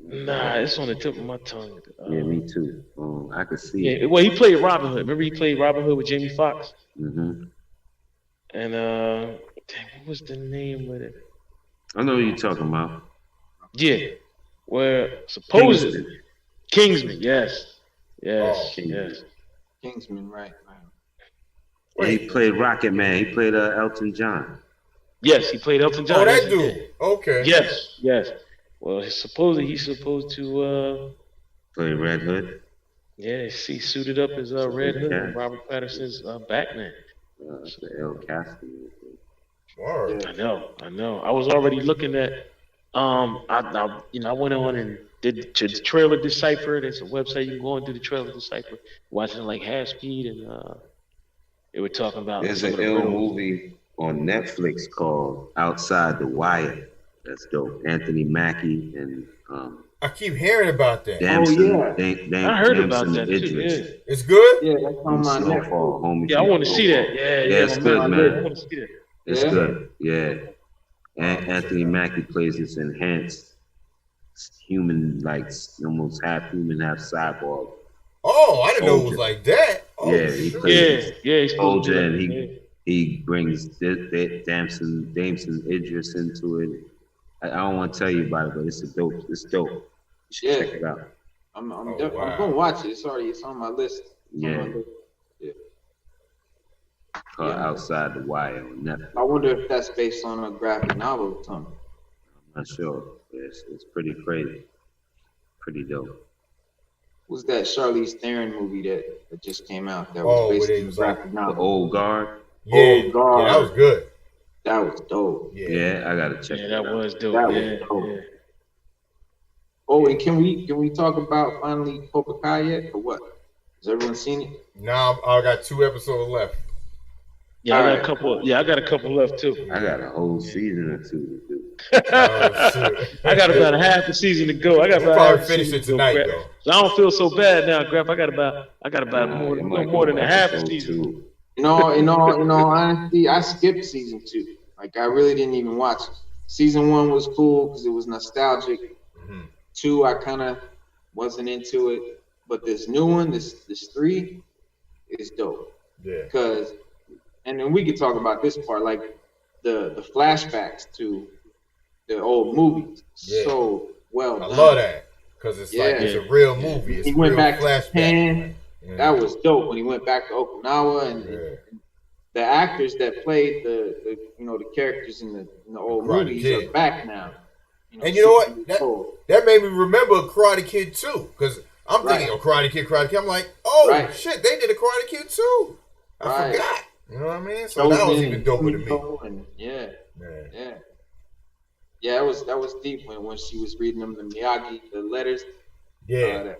Nah, it's on the tip of my tongue. Yeah, me too. I could see. Yeah, well, he played Robin Hood. Remember, he played Robin Hood with Jamie Foxx. Mm-hmm. And what was the name of it? I know what you're talking about. Yeah, where supposedly Kingsman. Yes. Kingsman, right. Yeah, he played Rocket Man. He played Elton John. Yes, he played Elton John. Oh, that dude. Okay. Yes. Well, he's supposed to play Red Hood. Yeah, he suited up as Red Hood and Robert Pattinson's Batman. That's the L casting. Word. I know. I was already looking at. I went on and did the Trailer Decipher. There's a website you can go on and do the Trailer Decipher. Watching like half speed, and they were talking about. There's an ill movie on Netflix called Outside the Wire. That's dope. Anthony Mackie and I keep hearing about that. I heard about that too. Yeah. It's good. Yeah, that's on my Netflix. Yeah, I want to see that. Yeah, it's good, man. I want to see that. It's good. Yeah. And Anthony Mackie plays this enhanced human, like almost half human, half cyborg. Oh, I didn't know it was like that. Oh, yeah, he plays he's soldier, and he brings Damson Idris into it. I don't want to tell you about it, but it's dope. You should check it out. I'm gonna watch it. It's on my list. Yeah. Called Outside the Wire on Netflix. I wonder if that's based on a graphic novel or something. I'm not sure. It's pretty crazy. Pretty dope. What's that Charlize Theron movie that just came out that was based on a graphic novel? The Old Guard? Yeah, Old Guard. Yeah, that was good. That was dope. Yeah, I gotta check it out. That was dope. That was dope. Oh, and can we talk about finally Cobra Kai yet, or what? Has everyone seen it? Now I got 2 episodes left. Yeah, I got a couple. Yeah, I got a couple left too. I got a whole season or 2 to do. Oh, shit. I got about a half a season to go. I got We'll about probably finish it tonight, though. So I don't feel so bad now, Graf. I got about more than a half a season. In all honesty, I skipped season 2. Like I really didn't even watch it. Season 1 was cool because it was nostalgic. 2, I kind of wasn't into it, but this new one, this 3, is dope. Yeah. And then we could talk about this part, like the flashbacks to the old movies. Yeah. So well done. I love that because it's like it's a real movie. It's he went real back flashback. to Japan. Yeah. That was dope when he went back to Okinawa and the actors that played the characters in the old Karate movies Kid. are back now. And you know what? That made me remember Karate Kid 2 because I'm thinking of Karate Kid. I'm like, oh shit, they did a Karate Kid 2. I forgot. You know what I mean? So that was even doper to me. Yeah, that was deep when she was reading them the Miyagi, the letters. Yeah. That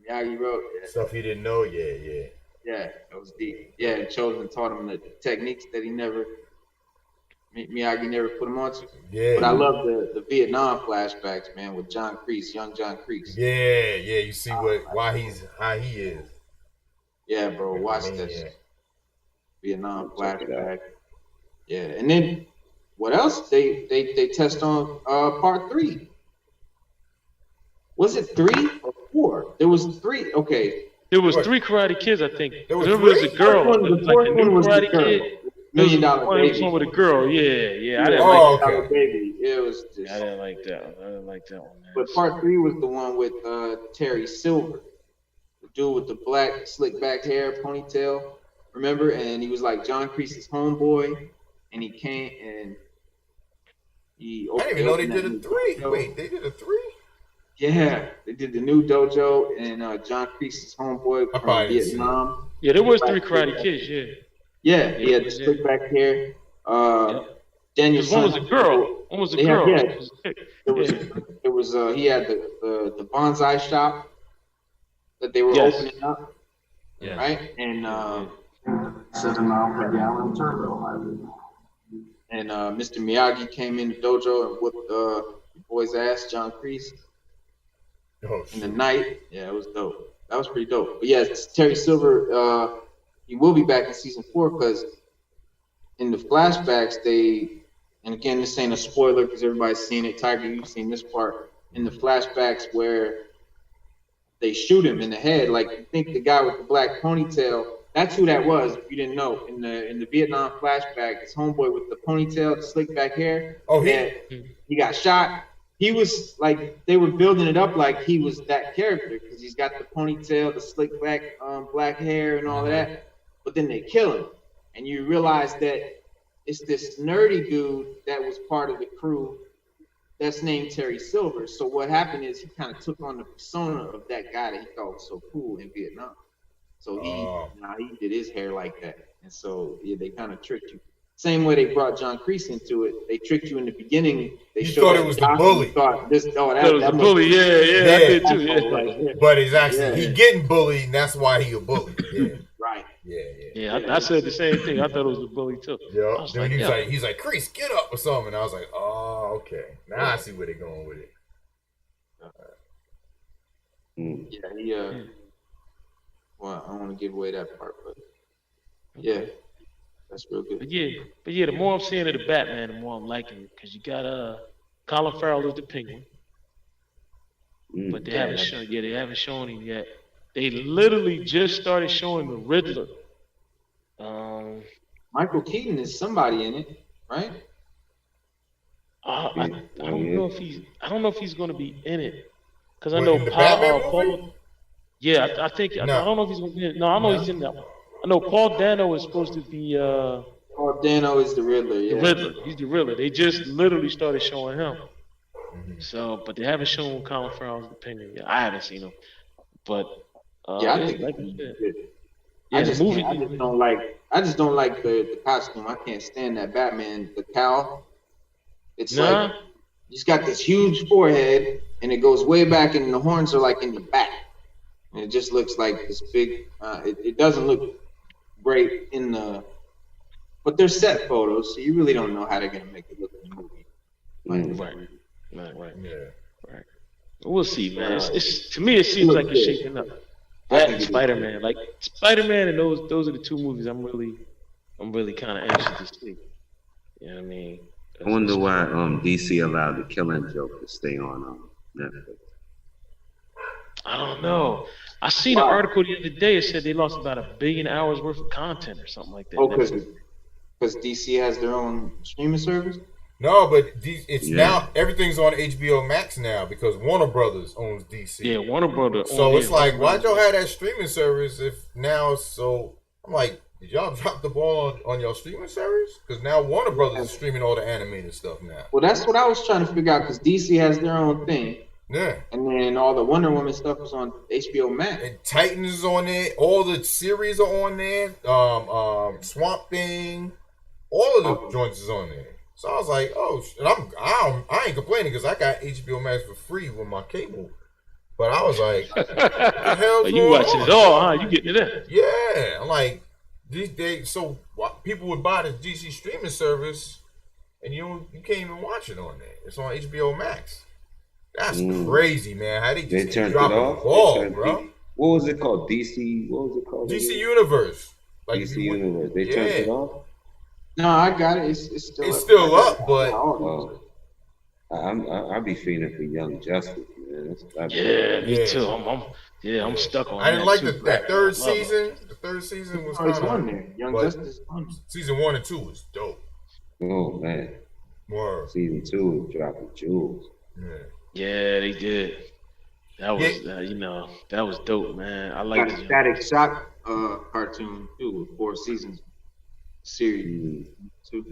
Miyagi wrote. Yeah. Stuff he didn't know. Yeah. Yeah, that was deep. Yeah, and Chosen taught him the techniques that Miyagi never put him onto. Yeah. But I love the Vietnam flashbacks, man, with John Kreese, young John Kreese. Yeah. You see how he is. Yeah, bro, watch this. Vietnam flashback. Yeah, and then what else? They test on part 3. Was it 3 or 4? There was 3. Okay. There was 3 Karate Kids, I think. There was a girl. The fourth one was Karate the Kid. $1 Million Baby. One with a girl. Yeah. I didn't like Baby. It was just. I didn't like that one. Man. But part 3 was the one with Terry Silver, the dude with the black slick back hair, ponytail. Remember? And he was like John Kreese's homeboy, and he came and he. I didn't even know they did a 3. Wait, they did a 3? Yeah, they did the new dojo, and John Kreese's homeboy from Vietnam. Yeah, there was 3 Karate Kids. Yeah, he had the slick back hair. Daniel. One was a girl. One was a girl. It was. He had the bonsai shop that they were opening up. Yeah. Right, and and Mr. Miyagi came in the dojo and whooped the boy's ass, John Kreese. In the night. Yeah, it was dope. That was pretty dope. But yeah, Terry Silver, he will be back in season 4 because in the flashbacks and again, this ain't a spoiler because everybody's seen it. Tiger, you've seen this part. In the flashbacks where they shoot him in the head, like you think the guy with the black ponytail, that's who that was, if you didn't know. In the Vietnam flashback, his homeboy with the ponytail, the slick back hair. Oh, he got shot. He was like, they were building it up like he was that character because he's got the ponytail, the slick back black hair and all of that. But then they kill him. And you realize that it's this nerdy dude that was part of the crew that's named Terry Silver. So what happened is he kind of took on the persona of that guy that he thought was so cool in Vietnam. So he did his hair like that. And so, yeah, they kind of tricked you. Same way they brought John Kreese into it. They tricked you in the beginning. They thought it was the bully. That was the bully. Yeah, I did too. Yeah. But it's actually he getting bullied, and that's why he a bully. Yeah. Right. Yeah. I said the same thing. I thought it was the bully too. Yeah. Then he's like, Kreese, get up or something. And I was like, oh, okay. Now I see where they're going with it. Yeah. Well, I don't want to give away that part, but yeah. That's real good. But yeah, the more I'm seeing of the Batman, the more I'm liking it. Because you got Colin Farrell as the Penguin. But they haven't shown him yet. They literally just started showing the Riddler. Michael Keaton is somebody in it, right? I don't know if he's going to be in it. Because I know Paul. Yeah, I think I don't know if he's going to be in it. No, I know he's in that one. I know Paul Dano is supposed to be. Paul Dano is the Riddler. Yeah. The Riddler. He's the Riddler. They just literally started showing him. So, but they haven't shown Colin Farrell as the Penguin yet. I haven't seen him. But I think I just don't like the costume. I can't stand that Batman, the cowl. It's like he's got this huge forehead, and it goes way back, and the horns are like in the back, and it just looks like this big. It doesn't look great in the, but they're set photos, so you really don't know how they're gonna make it look in the movie. Right. Yeah. Right. We'll see, man. It's to me, it seems like it's shaping up. That and Spider-Man, like Spider-Man, and those are the two movies I'm really kind of anxious to see. You know what I mean? I wonder why DC allowed the Killing Joke to stay on Netflix. I don't know. I seen an article the other day. It said they lost about 1 billion hours worth of content or something like that. Oh, because DC has their own streaming service. No, but it's now everything's on HBO Max now because Warner Brothers owns DC. Yeah, Warner Brothers. So it's like, why'd y'all have that streaming service if now it's so? I'm like, did y'all drop the ball on your streaming service? Because now Warner Brothers is streaming all the animated stuff now. Well, that's what I was trying to figure out because DC has their own thing. Yeah. And then all the Wonder Woman stuff is on HBO Max. And Titans is on there. All the series are on there. Swamp Thing. All of the joints is on there. So I was like, oh, and I ain't complaining because I got HBO Max for free with my cable. But I was like, what the hell's you watching it all, huh? You getting it in? Yeah. I'm like, these days, so people would buy the DC streaming service and you can't even watch it on there. It's on HBO Max. That's crazy, man. How they just turned drop it off? the ball, bro. What was it called? DC? What was it called? DC Universe. Like DC Universe. They turned it off? No, I got it. It's still up, but I'll be feeling for Young Justice, man. Me too. I'm stuck on. I didn't like that third season. The third season was kind of on there. Young Justice. Season 1 and 2 was dope. Oh man. Word. Season 2 was dropping jewels. Yeah, they did. That was that was dope, man. I like the Static Shock cartoon too with 4 seasons. Series 2.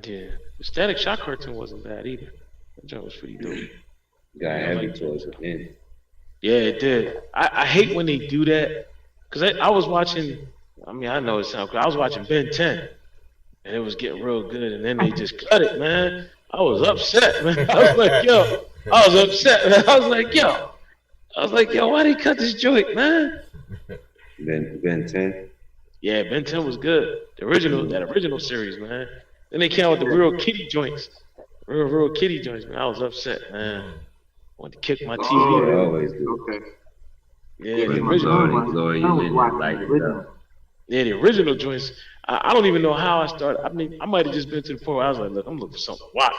Yeah, the Static Shock cartoon wasn't bad either. That joint was pretty dope. Got heavy towards the end. Yeah, it did. I hate when they do that because I was watching. I mean, I know it sounds good. I was watching Ben 10, and it was getting real good, and then they just cut it, man. I was upset, man. I was like, yo. I was upset, man. I was like, yo, why they cut this joint, man? Ben 10. Yeah, Ben 10 was good. That original series, man. Then they came out with the real kitty joints. Real kitty joints, man. I was upset, man. I wanted to kick my TV. They always do. Okay. Yeah, the original. The original joints. I don't even know how I started. I mean, I might have just been to the point where I was like, look, I'm looking for something to watch.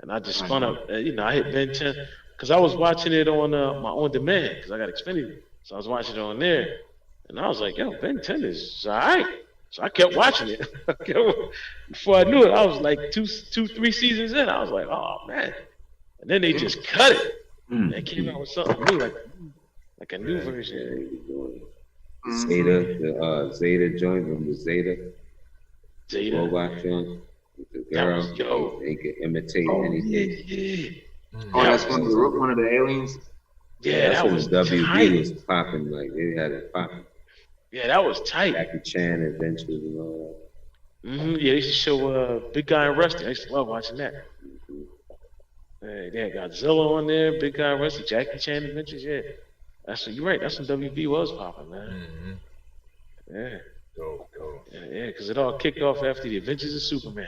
And I just spun up, I hit Ben 10 because I was watching it on my on demand because I got Xfinity. So I was watching it on there. And I was like, yo, Ben 10 is all right. So I kept watching it. Before I knew it, I was like 3 seasons in. I was like, oh, man. And then they just cut it. They came out with something new, like a new version. Zeta joint from the Zeta. Robot joint. The girl, they can imitate anything. Yeah. That's one of the aliens? Yeah, that was WB tight. was popping, like they had it popping. Yeah, that was tight. Jackie Chan adventures and all that. Yeah, they used to show Big Guy and Rusty. I used to love watching that. They had Godzilla on there, Big Guy and Rusty, Jackie Chan adventures. Yeah, you're right. That's when WB was popping, man. Yeah. Dope. Yeah, because it all kicked off after the Adventures of Superman.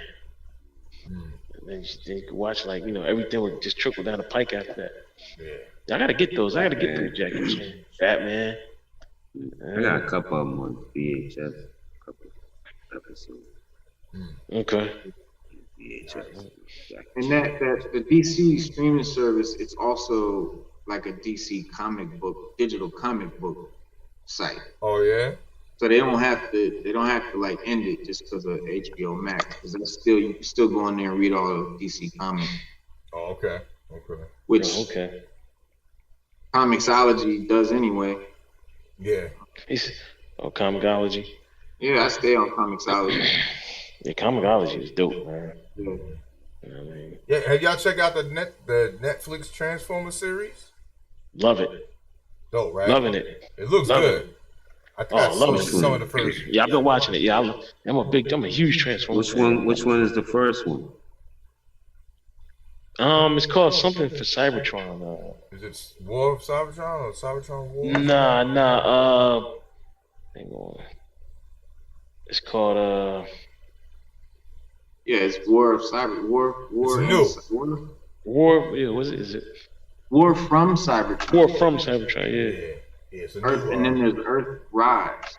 And then you could watch everything would just trickle down the pike after that. Yeah. I gotta get those. I gotta get those Jackie Chan, Batman. I got a couple of them on VHS, a couple episodes. Okay. VHS. And that the DC streaming service, it's also like a DC comic book, digital comic book site. Oh yeah. So they don't have to like end it just because of HBO Max, because you can still go in there and read all of DC comics. Oh, okay. Which Comixology does anyway. Yeah. Comixology. Yeah, I stay on Comixology. Yeah, Comixology is dope, man. Yeah. You know what I mean? Yeah, have y'all checked out the Netflix Transformer series? Love it. Dope, right? Loving it. It looks good. I think I love saw some of the first. Yeah, I've been watching it. Yeah, I'm a huge Transformer. Which one is the first one? It's called something for Cybertron. Is it War of Cybertron or Cybertron War? Nah. Hang on. It's called Yeah, it's War of Cyber War. It's new. War. Yeah, what is it? Is it War from Cybertron. War from Cybertron? Yeah. It's a Earth, new and then there's Earth Rise.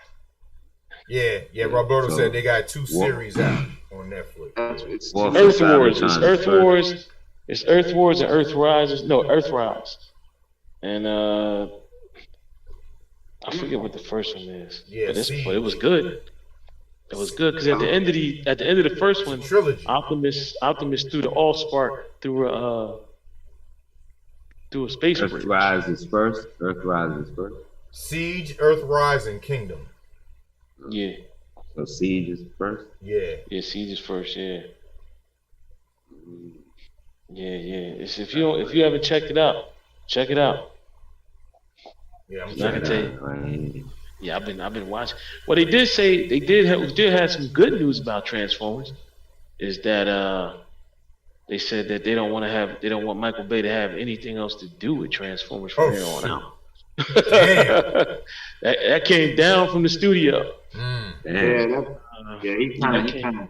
Yeah. Roberto said they got 2 series out on Netflix. It's Earth Wars. It's Earth Wars. It's Earth Wars and Earth Rise. No, Earth Rise. And I forget what the first one is. Yeah, but it was good. It was good because at the end of the first one, trilogy. Optimus threw the Allspark through a space bridge. Earth Rises first. Siege, Earthrise, and Kingdom. Yeah. So Siege is first. Yeah. Yeah, Siege is first. Yeah. Yeah. It's, if you haven't checked it out, check it out. Yeah, I'm I can tell you. Right. Yeah, I've been watching. Well, they did say we did have some good news about Transformers. Is that they said that they don't want Michael Bay to have anything else to do with Transformers from here on out. Damn. that came down from the studio. He kind of.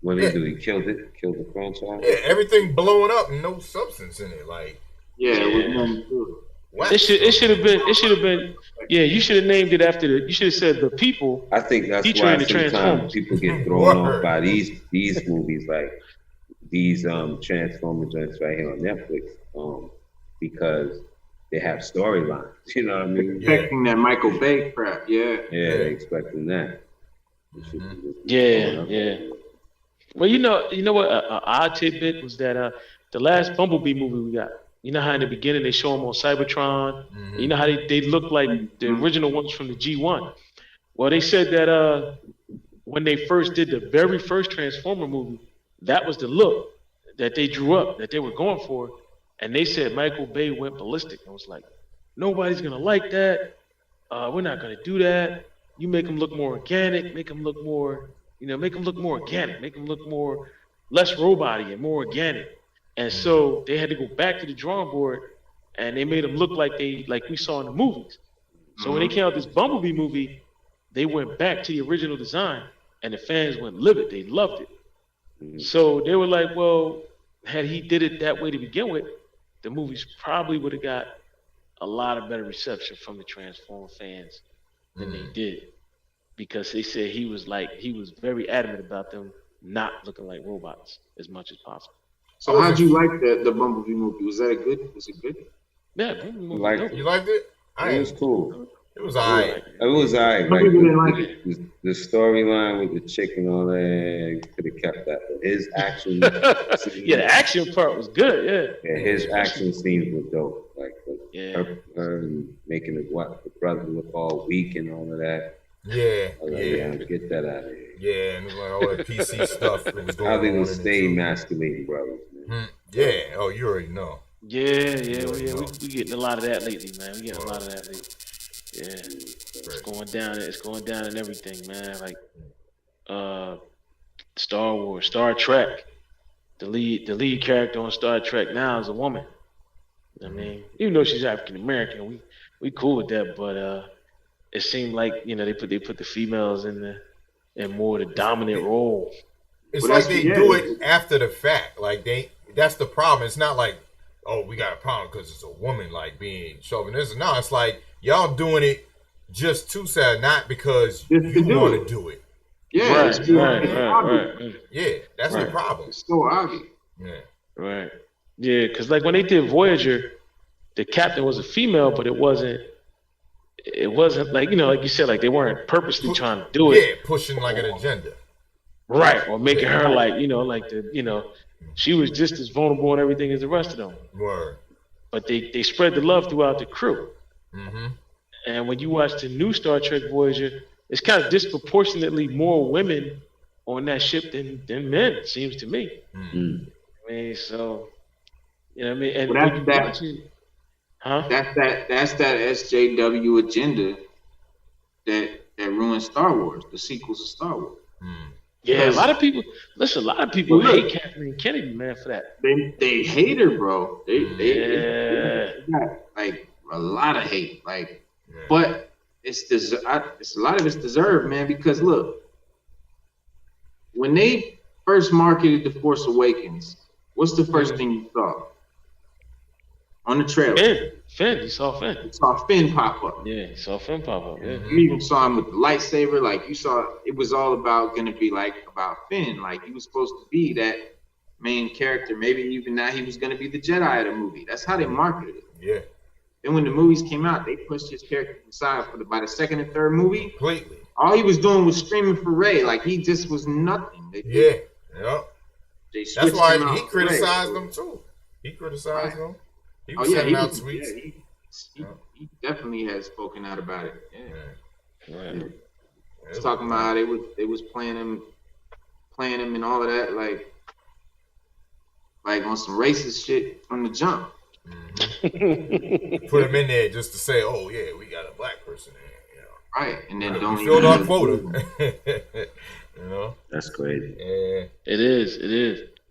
What did he do? He killed the franchise. Yeah, everything blowing up and no substance in it. Like, it was nothing to it. what? It should have been. Yeah, you should have named it after you should have said the people. I think that's featuring why the sometimes Transformers. people get thrown off by these movies, like these Transformer joints right here on Netflix, because they have storylines. You know what I mean? Expecting that Michael Bay crap, Yeah, they're expecting that. Yeah. Well, you know what? An odd tidbit was that the last Bumblebee movie we got. You know how in the beginning they show them on Cybertron. Mm-hmm. You know how they look like the original ones from the G1. Well, they said that when they first did the very first Transformer movie, that was the look that they drew up, that they were going for. And they said Michael Bay went ballistic and was like, nobody's going to like that. We're not going to do that. You make them look more organic, make them look more organic, make them look more, less robot-y and more organic. And so they had to go back to the drawing board and they made them look like we saw in the movies. So when they came out with this Bumblebee movie, they went back to the original design and the fans went livid. They loved it. So they were like, well, had he did it that way to begin with, the movies probably would have got a lot of better reception from the Transformer fans than they did. Because they said he was very adamant about them not looking like robots as much as possible. So how'd you like the Bumblebee movie? Was it good? Yeah, you liked it? It was cool. It was alright. It was alright. Some people didn't like it. The storyline with the chick and all that, could have kept that. But his action, yeah, the action part was good. Yeah, his action scenes were dope. Like her making the brother look all weak and all of that. Yeah, get that out of here. Yeah, and like all that PC stuff that was going on. How they gonna stay emasculating brothers, man. Yeah. Oh, you already know. Yeah. We getting a lot of that lately, man. We getting a lot of that lately. Yeah, it's going down. It's going down in everything, man. Like Star Wars, Star Trek. The lead character on Star Trek now is a woman. I mean, even though she's African American, we cool with that. But it seemed like they put the females in more the dominant role. It's like they do it after the fact. Like that's the problem. It's not like, oh, we got a problem because it's a woman like being chauvinistic. No, it's like y'all doing it just to say, not because you want to do it. Yeah, right. Yeah, that's the problem. It's so obvious. Yeah. Right. Yeah, because like when they did Voyager, the captain was a female, but it wasn't like, like you said, like they weren't purposely trying to do it. Yeah, pushing like an agenda. Right, or making her like, she was just as vulnerable and everything as the rest of them. Word. But they spread the love throughout the crew. Mm-hmm. And when you watch the new Star Trek Voyager, it's kind of disproportionately more women on that ship than men, it seems to me. Mm-hmm. I mean, so, you know what I mean? And that's that SJW agenda that ruined Star Wars, the sequels of Star Wars. Yeah, a lot of people hate Kathleen Kennedy, man, for that. They hate her, bro. They got like a lot of hate, like, but it's a lot of it's deserved, man. Because look, when they first marketed The Force Awakens, what's the first thing you saw on the trailer? Finn, you saw Finn. You saw Finn pop up. Yeah, you saw Finn pop up. Yeah. You even saw him with the lightsaber. Like you saw, it was all about gonna be like about Finn. Like he was supposed to be that main character. Maybe even now he was gonna be the Jedi of the movie. That's how they marketed it. Yeah. Then when the movies came out, they pushed his character aside by the second and third movie. Completely. All he was doing was screaming for Rey. Like he just was nothing. That's why he criticized Rey. them too. He criticized them. He was he sending out tweets. He definitely has spoken out about it. Yeah. Right. He's talking about how they was playing him and all of that, like on some racist shit from the jump. Mm-hmm. Put him in there just to say, "Oh yeah, we got a black person in here," Right, and then don't even filled our quota. That's crazy. Yeah. It is.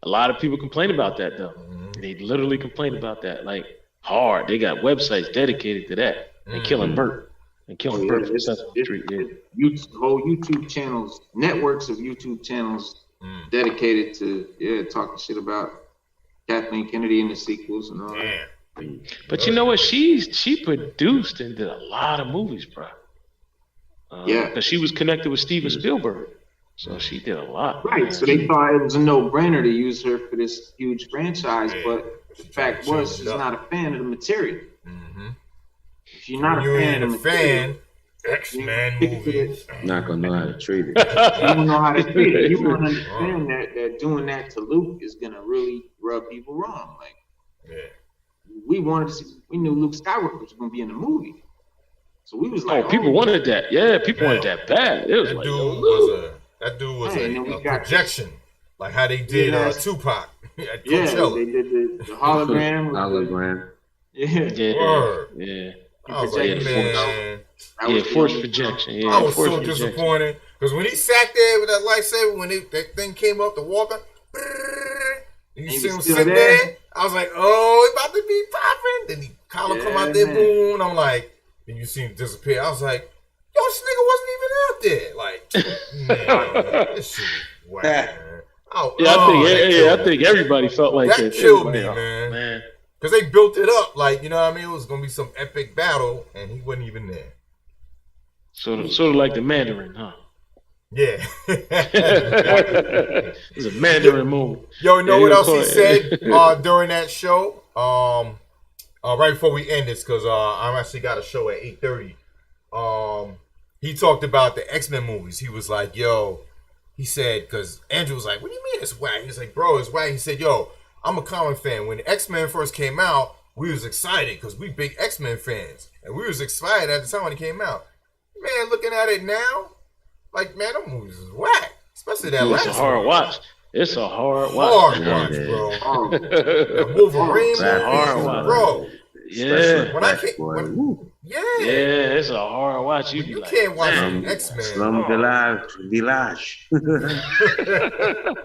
A lot of people complain about that though. Mm-hmm. They literally complain about that, like hard. They got websites dedicated to that. And killing Bert. And killing Bert from Sesame Street. Whole YouTube channels, networks of YouTube channels dedicated to talking shit about Kathleen Kennedy and the sequels and all that. But you know what? She produced and did a lot of movies, bro. Because she was connected with Steven Spielberg. So she did a lot. Right. So they thought it was a no-brainer to use her for this huge franchise, but the fact was she's not a fan of the material. Mm-hmm. If you're not a fan of the material, X-Men movies, not gonna know how to treat it. You don't know how to treat it. You won't understand that doing that to Luke is gonna really rub people wrong. Like, we knew Luke Skywalker was gonna be in the movie, so we was like, people wanted that. Yeah, people wanted that bad. It was that like, that dude was a projection, like how they did Tupac at Coachella. They did the hologram. Hologram. Yeah. I was like, man. Force projection. Yeah, I was so disappointed because when he sat there with that lightsaber, when that thing came up to walk up, and you see him sitting there, I was like, oh, it's about to be popping. Then the collar come out there, boom. I'm like, then you see him disappear. I was like, yo, this nigga wasn't even out there. Like, man, this shit is whack, man. I think everybody felt like that. That killed me, man. Because they built it up like, you know what I mean? It was going to be some epic battle, and he wasn't even there. Sort of like the Mandarin, huh? Yeah. It's a Mandarin movie. Yo, you know what else he said during that show? Right before we end this, because I actually got a show at 8:30. He talked about the X-Men movies. He was like, yo, he said, because Andrew was like, what do you mean it's whack? He's like, bro, it's whack. He said, yo, I'm a comic fan. When X-Men first came out, we was excited because we big X-Men fans. And we was excited at the time when it came out. Man, looking at it now, like, man, them movies is whack. Especially that last one. It's a hard watch. It's a hard watch. Hard watch, bro. That Wolverine movie, bro. Yeah. When I came, yeah, it's a hard watch. You can't watch X-Men. Slum Village.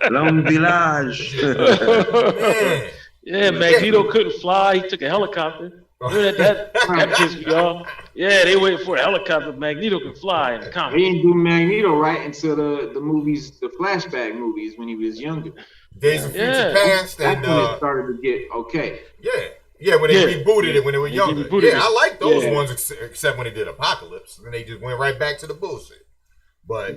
Slum Village. Man. Yeah, Magneto couldn't fly. He took a helicopter. That pissed me off. Yeah, they waited for a helicopter. Magneto could fly in the comics. He didn't do Magneto right until the movies, the flashback movies when he was younger. Days of Future Past. That's when it started to get okay. Yeah, when they rebooted it when they were younger. Yeah, I like those ones except when they did Apocalypse. And they just went right back to the bullshit. But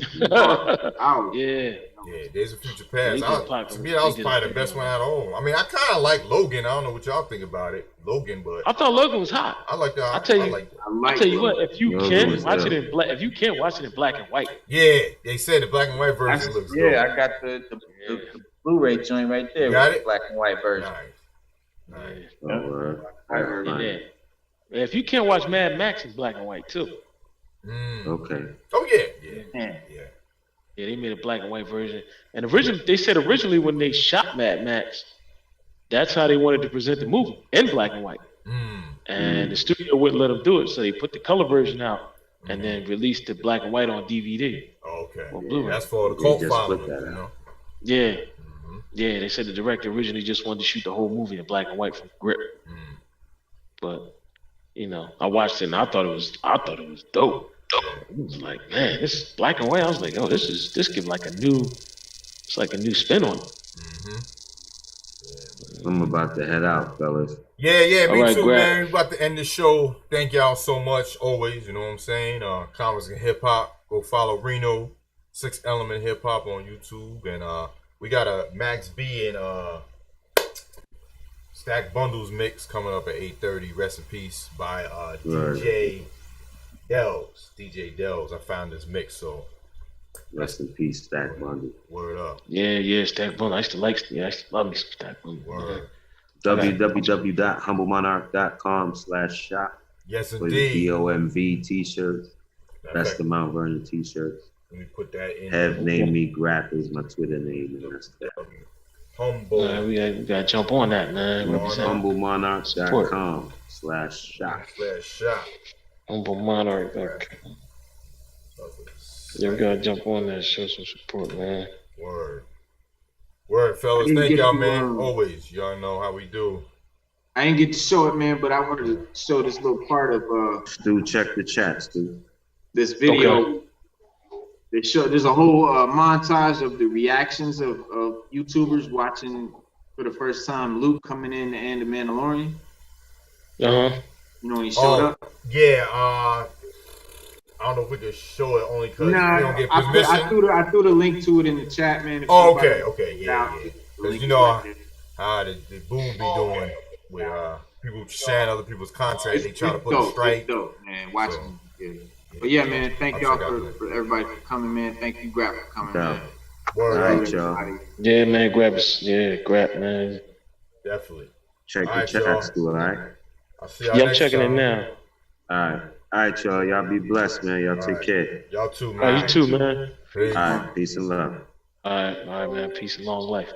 Days of Future Past. To me, that was probably the best one out of all. I mean, I kind of like Logan. I don't know what y'all think about it, Logan, but I thought Logan was hot. I like that. I tell you what, if you can watch it in black and white. Yeah, they said the black and white version looks good. I got the Blu-ray joint right there. You got with it? The black and white version. Nice. If you can't watch Mad Max in black and white too. Okay. Oh yeah. Yeah, they made a black and white version. And they said originally when they shot Mad Max, that's how they wanted to present the movie, in black and white. And the studio wouldn't let them do it, so they put the color version out and then released the black and white on DVD. Oh, Okay. On Blu-ray. That's for the They cult just following, split that you know? out. Yeah. Mm-hmm. Yeah, they said the director originally just wanted to shoot the whole movie in black and white from grip. Mm. But you know, I watched it and I thought it was dope. It was like, man, this is black and white. I was like, oh, this give like a new spin on it. Mm-hmm. I'm about to head out, fellas. Yeah, All me right, too, Grab. man. We about to end the show. Thank y'all so much, always. You know what I'm saying? Comics and hip hop. Go follow Reno, 6 Element Hip Hop on YouTube, and we got a Max B and Stack Bundles mix coming up at 8:30. Rest in peace by DJ Dells. I found this mix, so Rest in peace, Stack Bundle. word up. Yeah, Stack Bundle. I used to love me some Stack Bundle. Word. www.humblemonarch.com/shop Yes, for the indeed. DOMV t-shirts. Matter of That's fact, the Mount Vernon t-shirts. let me put that in. Have named me Grap is my Twitter name, and that's that. Humble. We gotta jump on that, man. Represent HumbleMonarch.com/shop. /shop. Humble Monarch. Yeah, we gotta jump on that. Show some support, man. Word, fellas. didn't Thank get y'all, to, man. Always. Y'all know how we do. I didn't get to show it, man, but I wanted to show this little part of Stu, check the chat, Stu. this video. Okay. There's a whole montage of the reactions of YouTubers watching for the first time Luke coming in and The Mandalorian. Uh-huh. You know, when he showed up. Yeah, I don't know if we could show it only because Nah, we don't get I permission. threw the link to it in the chat, man. If Oh, anybody- okay, yeah. The Because link you is know right there. how the boom be doing with people sharing other people's content. It's They try to put dope, a strike. it's dope, man. Watching. So, Yeah. But yeah, man, thank I'll y'all check out for everybody for coming, man. Thank you, Grab, for coming, Yeah. man. Word All up. right, y'all. Yeah, man. Grab, man. Definitely. Check All the right, chat, y'all. Stu, all right? I'll see y'all Yeah, I'm next checking it time. now. All right, y'all. Y'all be blessed, man. Y'all take care. Y'all too, All man. right, you too, man. Peace. All right, peace and love. All right, man. Peace and long life.